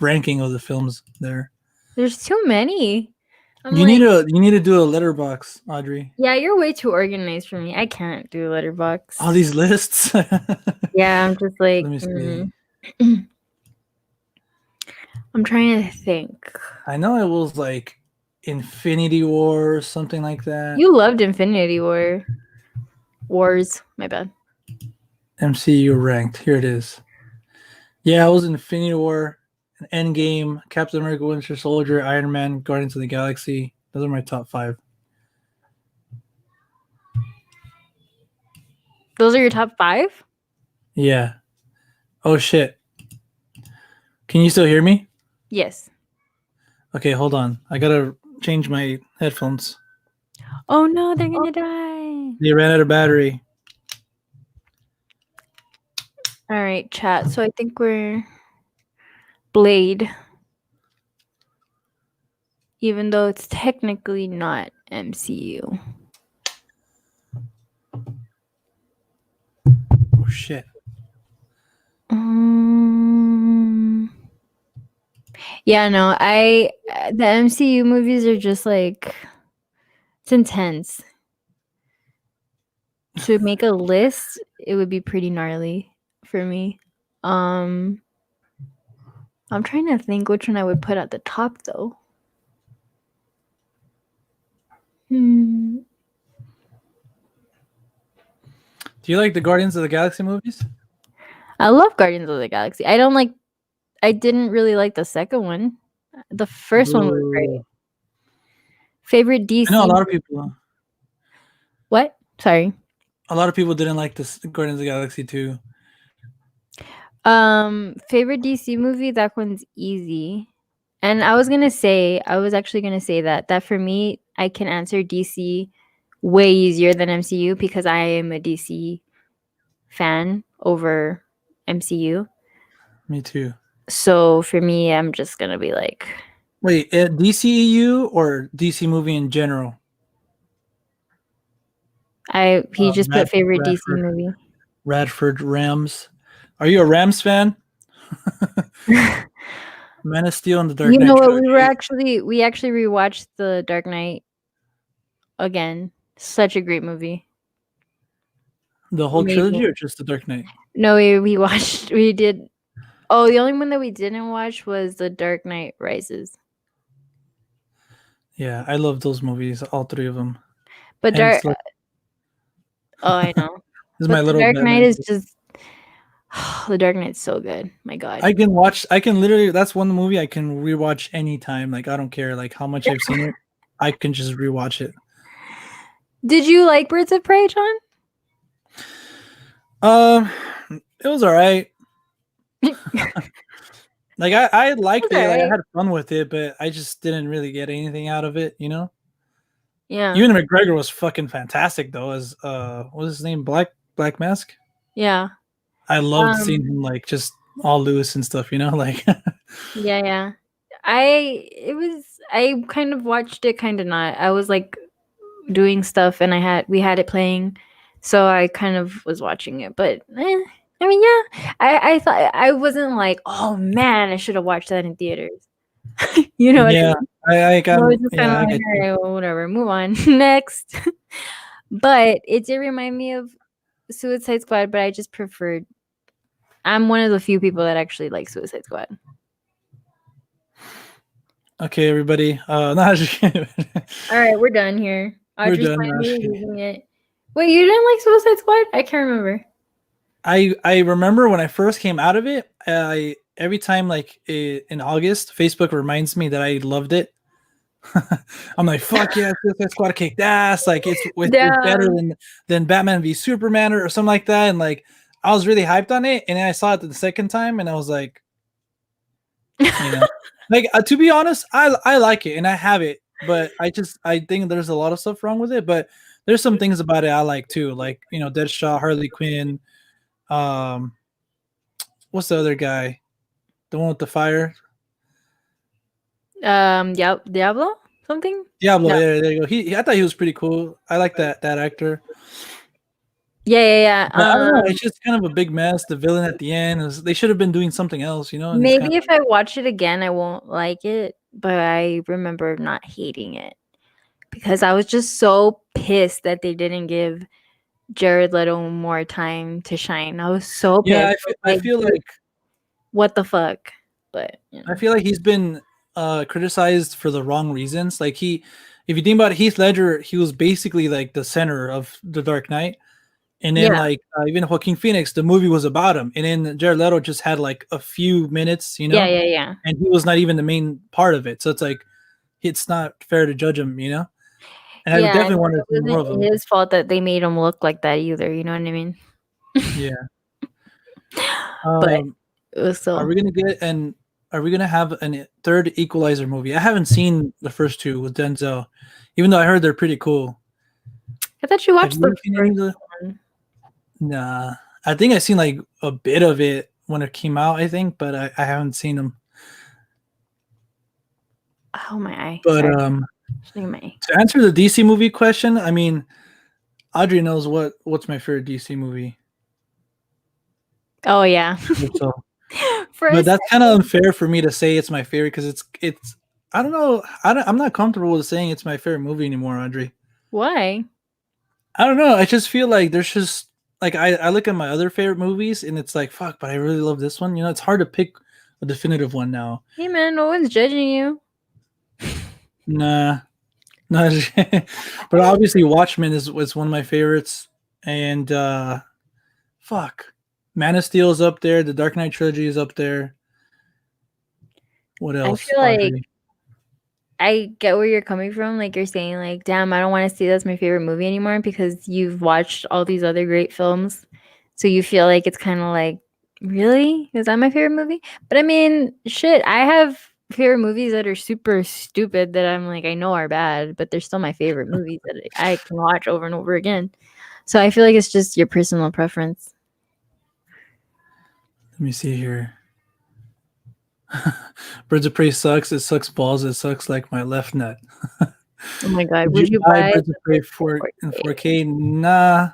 A: ranking of the films there.
B: There's too many.
A: You need to do a letterbox, Audrey.
B: Yeah, you're way too organized for me. I can't do letterbox.
A: All these lists.
B: Yeah, I'm just like.
A: Let me see.
B: I'm trying to think.
A: I know it was like Infinity War or something like that.
B: You loved Infinity Wars. My bad.
A: MCU ranked. Here it is. Yeah, it was Infinity War, Endgame, Captain America, Winter Soldier, Iron Man, Guardians of the Galaxy. Those are my top 5.
B: Those are your top 5?
A: Yeah. Oh shit. Can you still hear me?
B: Yes.
A: Okay, hold on. I gotta change my headphones.
B: Oh no, they're gonna die.
A: They ran out of battery.
B: All right, chat. So I think we're Blade, even though it's technically not MCU.
A: Oh shit.
B: Yeah, no, the MCU movies are just like, it's intense. To make a list, it would be pretty gnarly for me. I'm trying to think which one I would put at the top though.
A: Do you like the Guardians of the Galaxy movies?
B: I love Guardians of the Galaxy. I didn't really like the second one. The first one was great. Favorite DC?
A: I know a lot of people.
B: What? Sorry.
A: A lot of people didn't like this Guardians of the Galaxy too.
B: Favorite DC movie? That one's easy. And I was actually gonna say that for me, I can answer DC way easier than MCU because I am a DC fan over MCU.
A: Me too.
B: So for me, I'm just gonna be like,
A: wait, DCEU or DC movie in general?
B: He just put favorite DC movie.
A: Radford Rams. Are you a Rams fan? Man of Steel and the Dark Knight.
B: You know what? We actually rewatched the Dark Knight again. Such a great movie.
A: The whole trilogy or just the Dark Knight?
B: No, we did. Oh, the only one that we didn't watch was the Dark Knight Rises.
A: Yeah, I love those movies, all 3 of them.
B: But oh, I know.
A: This is my little
B: Dark Knight is just the Dark Knight's so good. My God.
A: I can literally, that's one movie I can rewatch anytime. Like, I don't care like how much I've seen it. I can just rewatch it.
B: Did you like Birds of Prey, John?
A: It was all right. Like I liked
B: It's
A: it, like I
B: alright.
A: had fun with it, but I just didn't really get anything out of it, you know?
B: Yeah.
A: Ewan McGregor was fucking fantastic though as what was his name? Black Mask?
B: Yeah.
A: I loved seeing
B: Um,
A: him like just all loose and stuff, you know, like
B: yeah. I kind of watched it, kind of not. I was like doing stuff and we had it playing, so I kind of was watching it. But I mean, yeah, I thought I wasn't like, oh man, I should have watched that in theaters. You know what I
A: yeah,
B: mean?
A: I
B: I
A: got
B: was just kind
A: yeah,
B: of
A: I
B: like,
A: get
B: all
A: you.
B: right, well, whatever, move on next. But it did remind me of Suicide Squad, but I just preferred. I'm one of the few people that actually like Suicide Squad.
A: Okay, everybody. No, just kidding.
B: All right, we're done here.
A: We're
B: Audrey's
A: done. No, just
B: finally
A: kidding.
B: losing it. Wait, you didn't like Suicide Squad? I can't remember.
A: I remember when I first came out of it, I every time like in August, Facebook reminds me that I loved it. I'm like, fuck yeah, Suicide Squad kicked ass. Like it's better
B: Damn.
A: than Batman v Superman or something like that. And like I was really hyped on it, and then I saw it the second time, and I was like, you know, like to be honest, I like it and I have it, but I think there's a lot of stuff wrong with it. But there's some things about it I like too, like Deadshot, Harley Quinn, um, what's the other guy, the one with the fire?
B: Diablo something.
A: Diablo.
B: No.
A: Yeah, there you go. I thought he was pretty cool. I like that actor.
B: Yeah.
A: But I don't know. It's just kind of a big mess. The villain at the end they should have been doing something else, and it's kind
B: Maybe if I watch it again, I won't like it. But I remember not hating it because I was just so pissed that they didn't give Jared Leto more time to shine. I was so
A: yeah.
B: pissed.
A: I feel like
B: What the fuck? But
A: I feel like he's been criticized for the wrong reasons. Like if you think about it, Heath Ledger, he was basically like the center of the Dark Knight, and then
B: yeah,
A: like even Joaquin Phoenix, the movie was about him, and then Jared Leto just had like a few minutes,
B: yeah.
A: and he was not even the main part of it. So it's like it's not fair to judge him, And I
B: Yeah, and
A: definitely wanted
B: it
A: to see more of
B: wasn't
A: him.
B: his fault that they made him look like that either. You know what I mean?
A: Yeah.
B: But
A: Um,
B: it was
A: are
B: still.
A: we gonna have a third Equalizer movie? I haven't seen the first two with Denzel, even though I heard they're pretty cool.
B: I thought you
A: Have
B: watched
A: you
B: the
A: seen any
B: first
A: of the?
B: one.
A: Nah, I think I seen like a bit of it when it came out. I think, but I haven't seen them.
B: Oh my eye.
A: But
B: Sorry, my eye.
A: to answer the DC movie question, I mean, Audrey knows what's my favorite DC movie.
B: Oh yeah.
A: So,
B: For a
A: but that's kind
B: second,
A: of unfair for me to say it's my favorite because it's I don't know. I'm not comfortable with saying it's my favorite movie anymore, Audrey.
B: why?
A: I don't know. I just feel like there's just like I look at my other favorite movies and it's like fuck, but I really love this one. It's hard to pick a definitive one now.
B: Hey man, no one's judging you.
A: Nah, no. But obviously, Watchmen is one of my favorites, and fuck, Man of Steel is up there. The Dark Knight trilogy is up there. What
B: I
A: else,
B: feel like
A: Audrey?
B: I get where you're coming from. Like you're saying, like, damn, I don't want to see that's my favorite movie anymore because you've watched all these other great films. So you feel like it's kind of like, really? Is that my favorite movie? But I mean, shit, I have favorite movies that are super stupid that I'm like, I know are bad, but they're still my favorite movies that I can watch over and over again. So I feel like it's just your personal preference.
A: Let me see here. Birds of Prey sucks. It sucks balls. It sucks like my left nut.
B: Oh my god,
A: Did
B: would
A: you
B: you
A: buy
B: buy
A: Birds of Prey in 4K? Nah.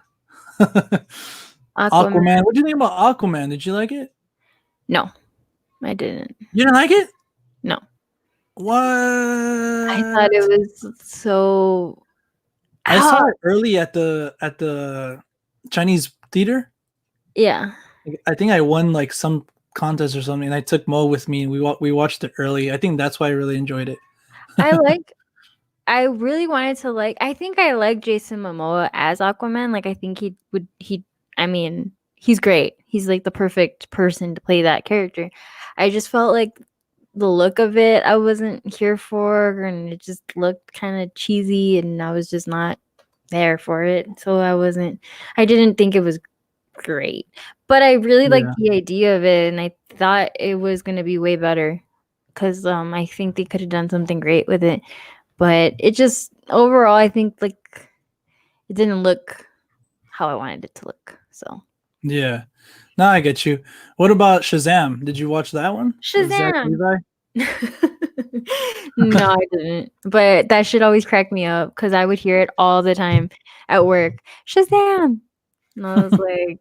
B: Aquaman?
A: Aquaman. What do you think about Aquaman? Did you like it?
B: No, I didn't.
A: You didn't like it?
B: No.
A: What?
B: I thought it was so.
A: I saw it early at the Chinese theater.
B: Yeah.
A: I think I won like some contest or something, and I took Mo with me, and we watched it early. I think that's why I really enjoyed it.
B: I really wanted to I think I like Jason Momoa as Aquaman. Like I think I mean, he's great. He's like the perfect person to play that character. I just felt like the look of it I wasn't here for, and it just looked kind of cheesy and I was just not there for it. So I didn't think it was great. But I really liked
A: Yeah.
B: the idea of it, and I thought it was gonna be way better because I think they could have done something great with it. But it just overall, I think like it didn't look how I wanted it to look. So
A: Yeah. Now I get you. What about Shazam? Did you watch that one with Zach
B: Shazam.
A: Levi?
B: No, I didn't. But that should always crack me up because I would hear it all the time at work. Shazam. And I was like,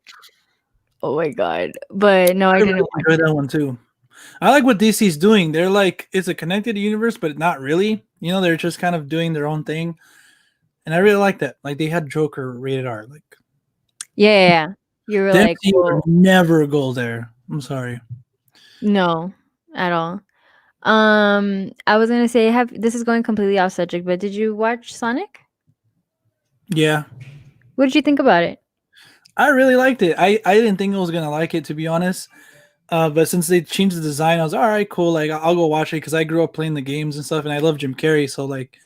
B: oh my god. But no, I
A: I
B: didn't
A: really
B: watch
A: enjoyed
B: it.
A: that one too. I like what DC's doing. They're like it's a connected universe, but not really. You know, they're just kind of doing their own thing, and I really like that. Like they had Joker rated R. Like
B: Yeah. You were
A: the
B: like,
A: MCU would
B: whoa,
A: never go there. I'm sorry.
B: no, at all. I was gonna say, have this is going completely off subject, but did you watch Sonic?
A: Yeah,
B: What did you think about it?
A: I really liked it. I didn't think I was gonna like it to be honest. But since they changed the design, I was all right, cool. Like I'll go watch it because I grew up playing the games and stuff, and I love Jim Carrey. So like,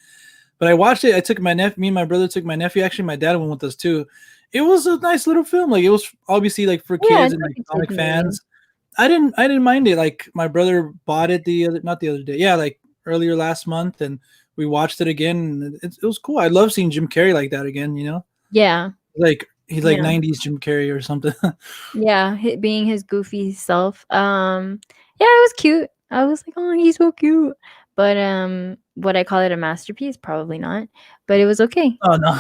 A: but I watched it. I took me and my brother took my nephew. Actually, my dad went with us too. It was a nice little film. Like it was obviously like for
B: Yeah,
A: kids
B: it's
A: and like
B: like a
A: comic
B: kid's movie.
A: fans. I didn't mind it. Like my brother bought it not the other day. Yeah, like earlier last month, and we watched it again. And it was cool. I love seeing Jim Carrey like that again. You know,
B: Yeah,
A: like he's like
B: yeah,
A: '90s Jim Carrey or something.
B: yeah. Being his goofy self. Yeah, it was cute. I was like, oh, he's so cute. But would I call it a masterpiece? Probably not. But it was okay.
A: Oh no.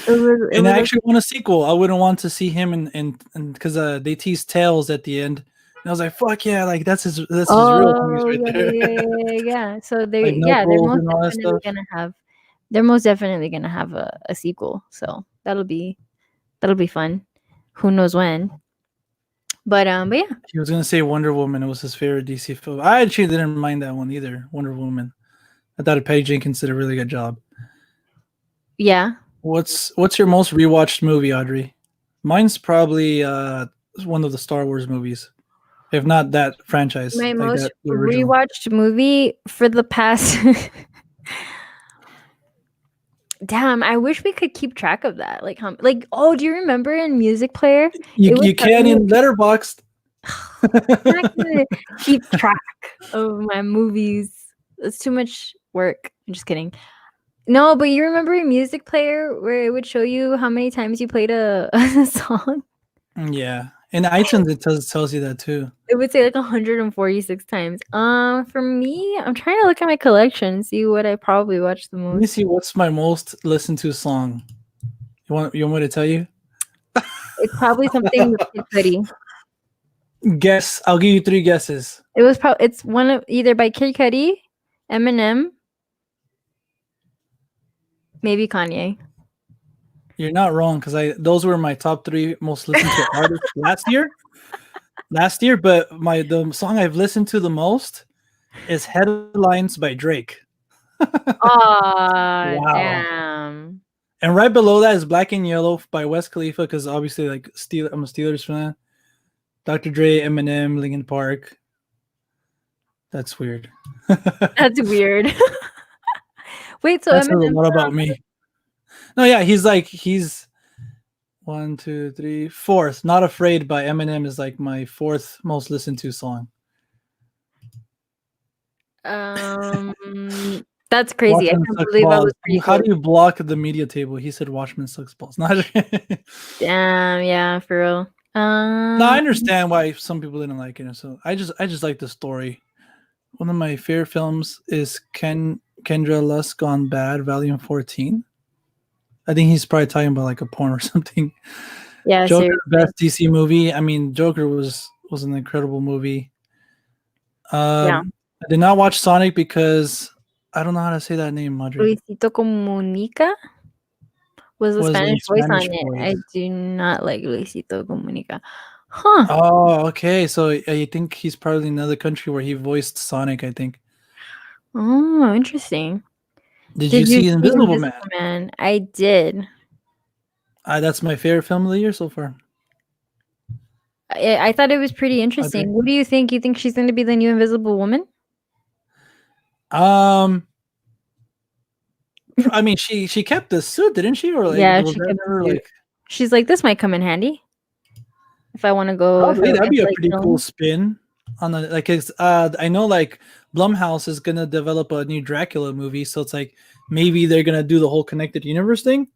B: It
A: And I
B: was
A: actually want a sequel. I wouldn't want to see him and because they teased Tails at the end. And I was like, fuck yeah, like that's his real homies
B: Oh,
A: right
B: yeah,
A: there.
B: yeah, yeah, yeah, yeah. So
A: Like
B: they're
A: Knuckles
B: most
A: and all that
B: definitely
A: stuff.
B: gonna have a sequel. So that'll be fun. Who knows when? But yeah,
A: He was gonna say Wonder Woman. It was his favorite DC film. I actually didn't mind that one either. Wonder Woman. I thought Patty Jenkins did a really good job.
B: yeah.
A: What's your most rewatched movie, Audrey? Mine's probably one of the Star Wars movies, if not that franchise,
B: My
A: like
B: most
A: that the original.
B: rewatched movie for the past. Damn, I wish we could keep track of that. Like, like, oh, do you remember in Music Player?
A: You
B: It would
A: you
B: tell
A: can
B: you.
A: in Letterboxd.
B: I'm not gonna keep track of my movies. It's too much work. I'm just kidding. No, but you remember a music player where it would show you how many times you played a song?
A: Yeah, in iTunes it tells you that too.
B: It would say like 146 times. For me, I'm trying to look at my collection and see what I probably watched the
A: Let me
B: most.
A: see what's my most listened to song. You want me to tell you?
B: It's probably something with Kid Cudi.
A: Guess. I'll give you three guesses.
B: It's one of either by Kid Cudi, Eminem, maybe Kanye.
A: You're not wrong because those were my top three most listened to artists last year. Last year, but the song I've listened to the most is "Headlines" by Drake.
B: Aw,
A: Wow.
B: damn.
A: And right below that is "Black and Yellow" by Wes Khalifa because obviously like I'm a Steelers fan. Dr. Dre, Eminem, Linkin Park. That's weird.
B: That's weird. Wait, so
A: That says a
B: Eminem's
A: lot
B: not on
A: about me. No, yeah, he's 1, 2, 3, fourth. Not Afraid by Eminem is like my fourth most listened to song.
B: That's crazy. I
A: Watchmen
B: can't
A: sucks
B: believe I
A: balls.
B: was pretty
A: How
B: close.
A: do you block the media table? He said Watchmen sucks balls. Not
B: Damn, yeah, for real.
A: No, I understand why some people didn't like it. So I just like the story. One of my favorite films is Kendra Lust Gone Bad, Volume 14. I think he's probably talking about like a porn or something.
B: Yeah,
A: Joker,
B: seriously.
A: best DC movie. I mean, Joker was an incredible movie.
B: Yeah.
A: I did not watch Sonic because I don't know how to say that name, Audrey.
B: Luisito Comunica was the
A: Was a
B: Spanish voice on
A: Spanish
B: it. I
A: voice.
B: do not like Luisito Comunica. Huh.
A: Oh, okay. So I think he's probably in another country where he voiced Sonic, I think.
B: Oh, interesting.
A: Did you
B: Did you
A: see
B: see
A: Invisible Man?
B: Invisible Man? I did.
A: That's my favorite film of the year so far.
B: I thought it was pretty
A: Audrey.
B: interesting. What do you think? You think she's going to be the new Invisible Woman?
A: I mean, she kept the suit, didn't she? Or like
B: Yeah,
A: was
B: she
A: that
B: kept the
A: never
B: suit.
A: like?
B: She's like, this might come in handy. if I want to go, if I,
A: Probably that'd
B: if
A: be a
B: like
A: pretty cool
B: film.
A: spin on the like. It's, I know like Blumhouse is gonna develop a new Dracula movie, so it's like maybe they're gonna do the whole connected universe thing.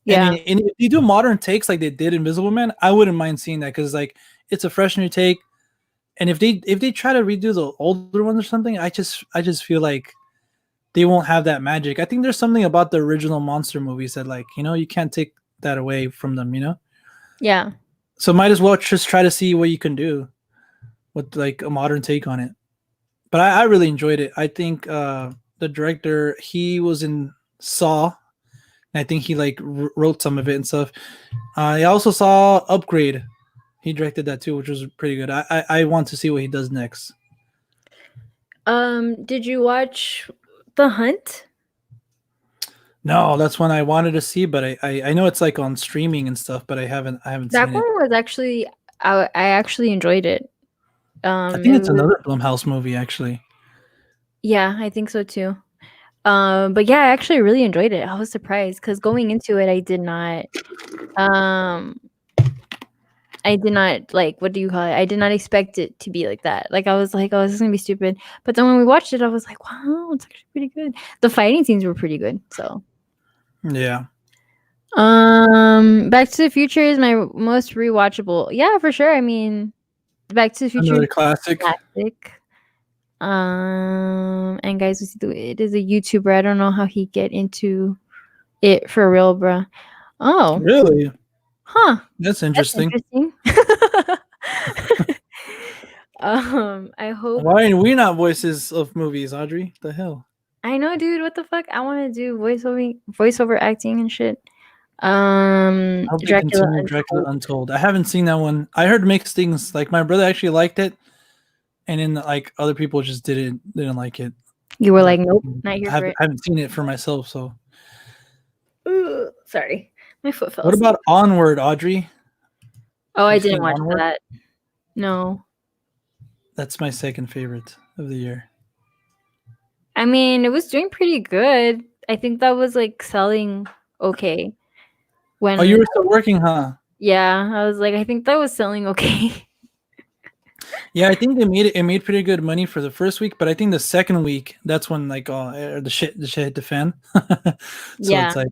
A: And,
B: Yeah,
A: and if you do modern takes like they did Invisible Man, I wouldn't mind seeing that because like it's a fresh new take. And if they try to redo the older ones or something, I just feel like they won't have that magic. I think there's something about the original monster movies that like you can't take that away from them.
B: yeah.
A: So might as well just try to see what you can do with like a modern take on it. But I really enjoyed it. I think the director he was in Saw. And I think he like wrote some of it and stuff. I also saw Upgrade. He directed that too, which was pretty good. I want to see what he does next.
B: Did you watch The Hunt?
A: No, that's one I wanted to see, but I know it's like on streaming and stuff, but I haven't
B: That
A: seen
B: one
A: it.
B: was actually I actually enjoyed it.
A: I
B: It
A: think it's
B: was,
A: another Blumhouse movie actually.
B: yeah, I think so too. But yeah, I actually really enjoyed it. I was surprised because going into it, um, I did not like what do you call it? I did not expect it to be like that. Like I was like, oh, this is gonna be stupid. But then when we watched it, I was like, wow, it's actually pretty good. The fighting scenes were pretty good. So,
A: Yeah,
B: Back to the Future is my most rewatchable. Yeah, for sure. I mean, Back to the Future is
A: another classic.
B: classic. And guys, it is a YouTuber. I don't know how he get into it for real, bruh. Oh,
A: Really,
B: huh.
A: that's
B: That's
A: interesting.
B: interesting. I hope.
A: Why are we not voices of movies, Audrey? The hell?
B: I know, dude. What the fuck? I want to do voiceover acting and shit.
A: I hope they
B: Dracula
A: continue Dracula
B: Untold.
A: Untold. I haven't seen that one. I heard mixed things. Like my brother actually liked it, and then like other people just didn't like it.
B: You were
A: But
B: like, nope, not here
A: I
B: for
A: haven't,
B: it.
A: I haven't seen it for myself. So,
B: Ooh, sorry, my foot fell
A: what
B: asleep.
A: about Onward, Audrey?
B: Oh, I
A: You've
B: didn't
A: seen
B: watch
A: Onward?
B: that. No,
A: That's my second favorite of the year.
B: I mean it was doing pretty good. I think that was like selling okay.
A: Oh, you
B: When
A: were still working, huh?
B: yeah, I was like, I think that was selling okay.
A: Yeah, I think they made it. It made pretty good money for the first week, but I think the second week, that's when like the shit hit the fan. So
B: Yeah.
A: it's like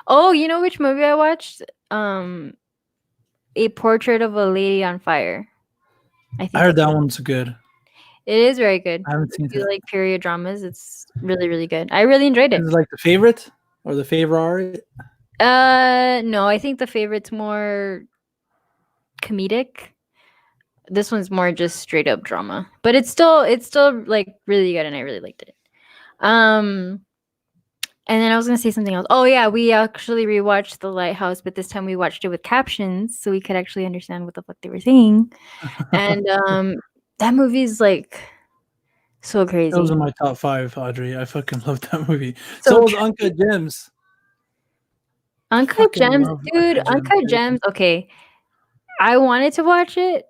B: Oh, you know which movie I watched? A Portrait of a Lady on Fire. I
A: I
B: think
A: heard that one's good.
B: it is very good.
A: I haven't
B: If
A: seen
B: you
A: it.
B: like period dramas, it's really, really good. I really enjoyed
A: Is
B: it.
A: it like the favorite or the favorite?
B: No, I think the favorite's more comedic. This one's more just straight up drama. But it's still like really good and I really liked it. Um and then I was gonna say something else. Oh yeah, we actually rewatched The Lighthouse, but this time we watched it with captions so we could actually understand what the fuck they were saying. And that movie's like so
A: Those
B: crazy.
A: are my top five, Audrey. I fucking love that movie.
B: So
A: So was Uncut Gems.
B: Uncut
A: Fucking
B: Gems,
A: love
B: dude,
A: Uncut Gems,
B: Uncut
A: dude.
B: Gems. Okay, I wanted to watch it,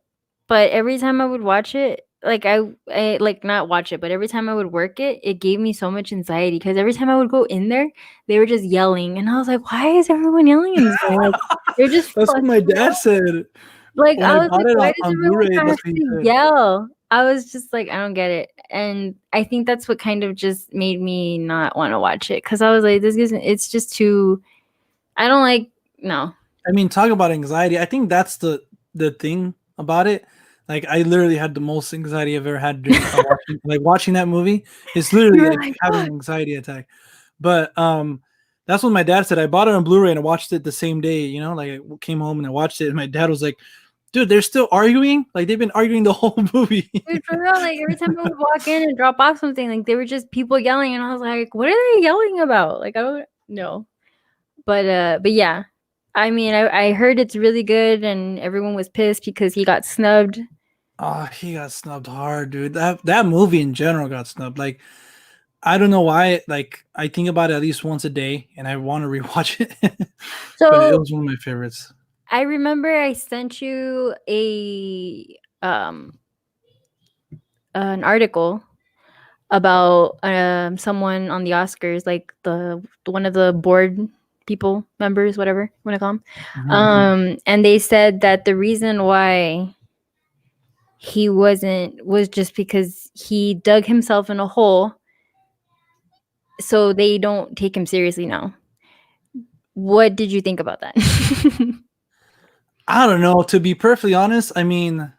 B: but every time I would watch it, like I like not watch it, but every time I would work it, it gave me so much anxiety because every time I would go in there, they were just yelling, and I was like, why is everyone yelling in this? Like they're just
A: That's what
B: fucking
A: my dad said
B: like
A: when
B: I
A: I
B: was
A: bought
B: like,
A: it
B: why
A: on,
B: does
A: on
B: everyone
A: Blu-ray.
B: have
A: That's what he
B: to
A: said.
B: yell? I was just like, I don't get it, and I think that's what kind of just made me not want to watch it because I was like, this isn't. It's just too. I don't like no.
A: I mean, talk about anxiety. I think that's the thing about it. Like, I literally had the most anxiety I've ever had during watching that movie. It's literally
B: You're
A: like
B: like,
A: having an anxiety attack. But that's what my dad said. I bought it on Blu-ray and I watched it the same day. Like I came home and I watched it, and my dad was like, "Dude, they're still arguing. Like they've been arguing the whole movie."
B: dude, for real, like every time I would walk in and drop off something, like they were just people yelling, and I was like, what are they yelling about? Like I don't know. But yeah. I mean, I heard it's really good and everyone was pissed because he got snubbed.
A: Oh, he got snubbed hard, dude. That movie in general got snubbed. Like, I don't know why. Like, I think about it at least once a day, and I want to rewatch it. But it
B: So
A: was one of my favorites.
B: I remember I sent you an article about someone on the Oscars, like the one of the board people, members, whatever you want to call them.
A: Mhm.
B: And they said that the reason why he wasn't was just because he dug himself in a hole, so they don't take him seriously now. What did you think about that?
A: I don't know. To be perfectly honest, I mean,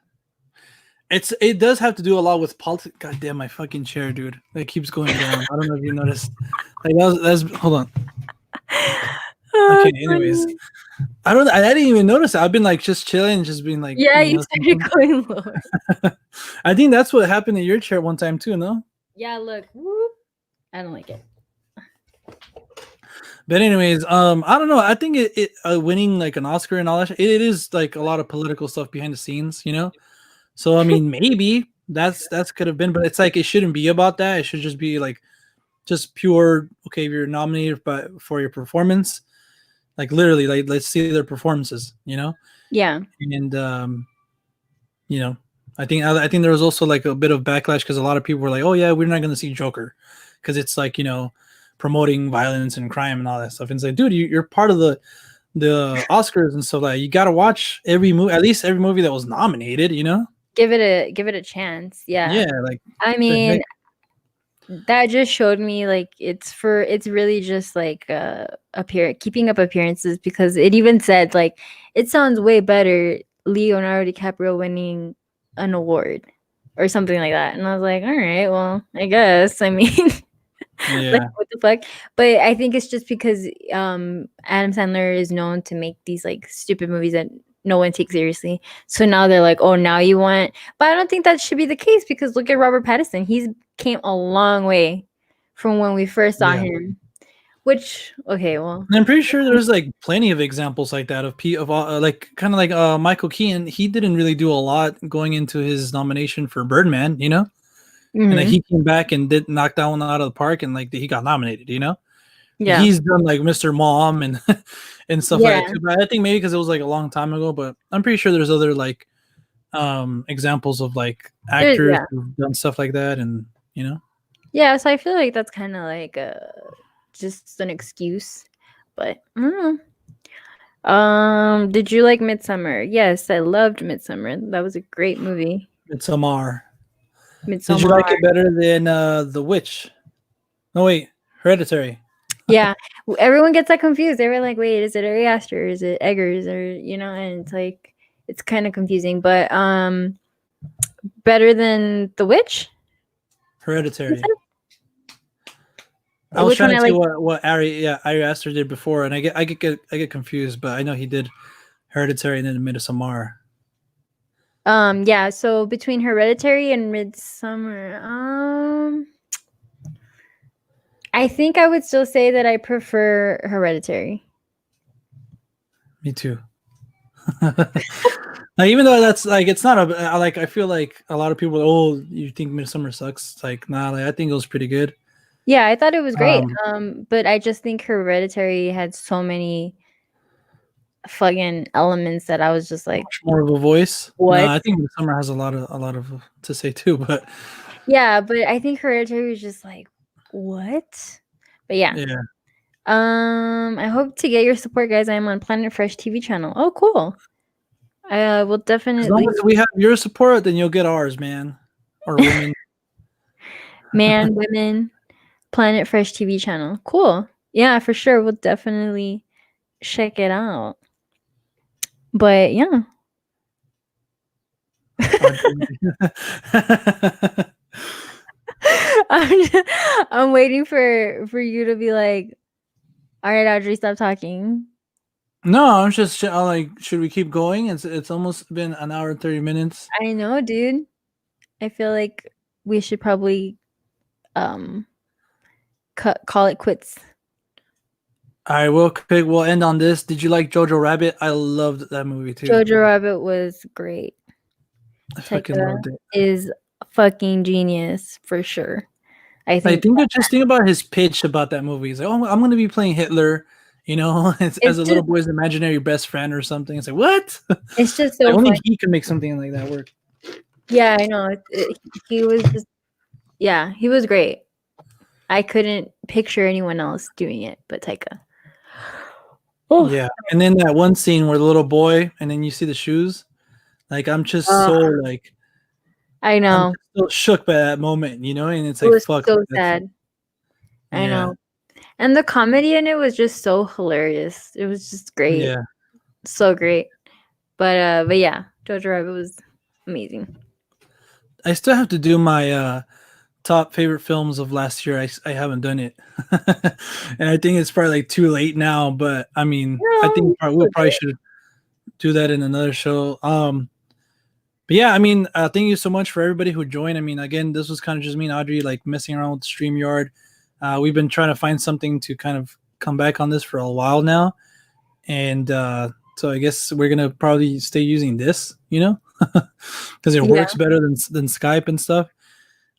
A: it does have to do a lot with politics. God damn, my fucking chair, dude. It keeps going down. I don't know if you noticed. Like that's hold on.
B: Oh,
A: Okay, anyways.
B: funny.
A: I didn't even notice it. I've been like just chilling, just being like,
B: Yeah,
A: you
B: you
A: know,
B: started going lower.
A: I think that's what happened to your chair one time too, no?
B: Yeah, look. Whoop. I don't like it.
A: But anyways, I don't know. I think it winning like an Oscar and all that, it is like a lot of political stuff behind the scenes, you know. So I mean, maybe that's could have been, but it's like it shouldn't be about that. It should just be like just pure. Okay, if you're nominated for your performance, like literally, like let's see their performances, you know.
B: Yeah.
A: And you know, I think there was also like a bit of backlash because a lot of people were like, oh yeah, we're not going to see Joker because it's like, you know, promoting violence and crime and all that stuff. And it's like, dude, you're part of the Oscars and stuff. Like you got to watch every movie, at least every movie that was nominated, you know.
B: Give it a chance. Yeah.
A: Yeah, like
B: I mean, that just showed me like it's really just like keeping up appearances, because it even said like it sounds way better Leonardo DiCaprio winning an award or something like that. And I was like, all right, well, I guess. I mean,
A: yeah.
B: like what the fuck? But I think it's just because Adam Sandler is known to make these like stupid movies that no one takes seriously. So now they're like, oh, now you want. But I don't think that should be the case, because look at Robert Pattinson. He's came a long way from when we first saw him. Which, okay, well,
A: And I'm pretty sure there's like plenty of examples like that of like kind of like Michael Keaton. He didn't really do a lot going into his nomination for Birdman, you know. And like, he came back and did knock that one out of the park, and like he got nominated, you know.
B: yeah,
A: He's done like Mr. Mom and and stuff like
B: yeah.
A: that too. But I think maybe because it was like a long time ago, but I'm pretty sure there's other like examples of like actors
B: Yeah.
A: who've done stuff like that, and you know.
B: Yeah, so I feel like that's kind of like just an excuse, but I don't know. Did you like Midsummer? Yes, I loved Midsummer. That was a great movie.
A: Midsommar. Did
B: Midsummer.
A: you like it better than The Witch? No, wait, Hereditary.
B: Yeah, everyone gets that confused. They were like, "Wait, is it Ari Aster? Is it Eggers? Or you know?" And it's like it's kind of confusing. But better than The Witch?
A: Hereditary. I was trying to see what Ari Aster did before, and I get confused, but I know he did Hereditary and then Midsommar.
B: Yeah, so between Hereditary and Midsummer, I think I would still say that I prefer Hereditary.
A: Me too. Like, even though that's like it's not a like I feel like a lot of people, oh, you think Midsommar sucks? It's like, nah, like, I think it was pretty good.
B: Yeah, I thought it was great. But I just think Hereditary had so many fucking elements that I was just like,
A: much more of a voice.
B: What?
A: No, I think Midsommar has a lot of to say too, but
B: yeah, but I think Hereditary was just like, what? But yeah. I hope to get your support, guys. I'm on Planet Fresh TV channel. Oh, cool. I will definitely.
A: As long as we have your support, then you'll get ours, man, or women.
B: Man, women, Planet Fresh TV channel. Cool. Yeah, for sure. We'll definitely check it out. But yeah. I'm waiting for you to be like, all right, Audrey, stop talking.
A: No, I'm just like, should we keep going? It's almost been an hour and 30 minutes.
B: I know, dude. I feel like we should probably call it quits.
A: All right, we'll end on this. Did you like Jojo Rabbit? I loved that movie too.
B: Jojo Rabbit was great.
A: I fucking loved it.
B: Is fucking genius for sure. I think
A: just think about his pitch about that movie. He's like, "Oh, I'm going to be playing Hitler," you know, as a little boy's imaginary best friend or something. It's like, what?
B: It's just so
A: only
B: funny.
A: he can make something like that work.
B: Yeah, I know. He was just, yeah, he was great. I couldn't picture anyone else doing it but Taika. Oh,
A: Yeah, and then that one scene where the little boy, and then you see the shoes. Like I'm just so like
B: I
A: I'm
B: know.
A: just so shook by that moment, you know. And it's
B: It
A: like
B: was
A: fuck.
B: so
A: That's,
B: sad. I
A: yeah,
B: know. And the comedy in it was just so hilarious. It was just great.
A: yeah.
B: So great. But yeah, Jojo Rabbit was amazing.
A: I still have to do my top favorite films of last year. I haven't done it, and I think it's probably like too late now. But I mean, I
B: No,
A: think we probably should do that in another show. But yeah, I mean, thank you so much for everybody who joined. I mean, again, this was kind of just me and Audrey like messing around with StreamYard. We've been trying to find something to kind of come back on this for a while now, and so I guess we're gonna probably stay using this, you know, because it works better than Skype and stuff.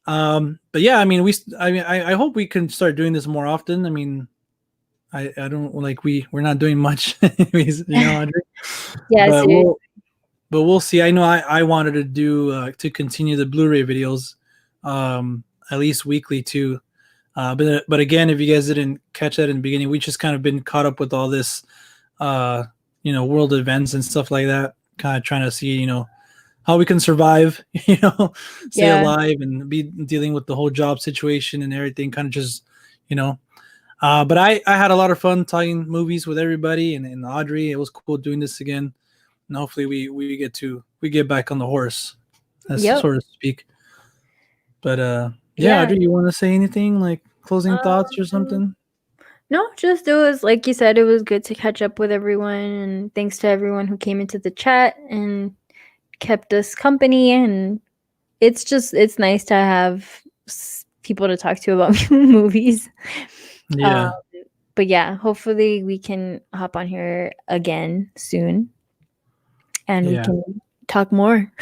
A: But yeah, I mean, I hope we can start doing this more often. I mean, I don't like we're not doing much, anyways, you know, Audrey.
B: Yeah,
A: but
B: seriously.
A: we'll see. I know I wanted to do to continue the Blu-ray videos, at least weekly too. But again, if you guys didn't catch that in the beginning, we just kind of been caught up with all this, you know, world events and stuff like that. Kind of trying to see, you know, how we can survive, you know, stay alive and be dealing with the whole job situation and everything. Kind of just, you know. But I had a lot of fun talking movies with everybody and Audrey. It was cool doing this again. And hopefully we get back on the horse, so to speak. But yeah, Audrey, you want to say anything like closing thoughts or something?
B: No, just it was like you said, it was good to catch up with everyone, and thanks to everyone who came into the chat and kept us company. And it's nice to have people to talk to about movies.
A: Yeah.
B: But yeah, hopefully we can hop on here again soon, and we can talk more.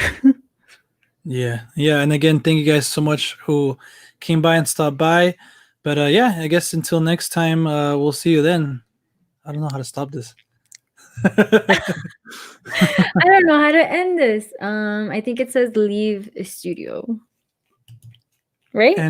A: Yeah. And again, thank you guys so much who came by and stopped by. But yeah, I guess until next time, we'll see you then. I don't know how to stop this.
B: I don't know how to end this. I think it says leave studio. Right?
A: And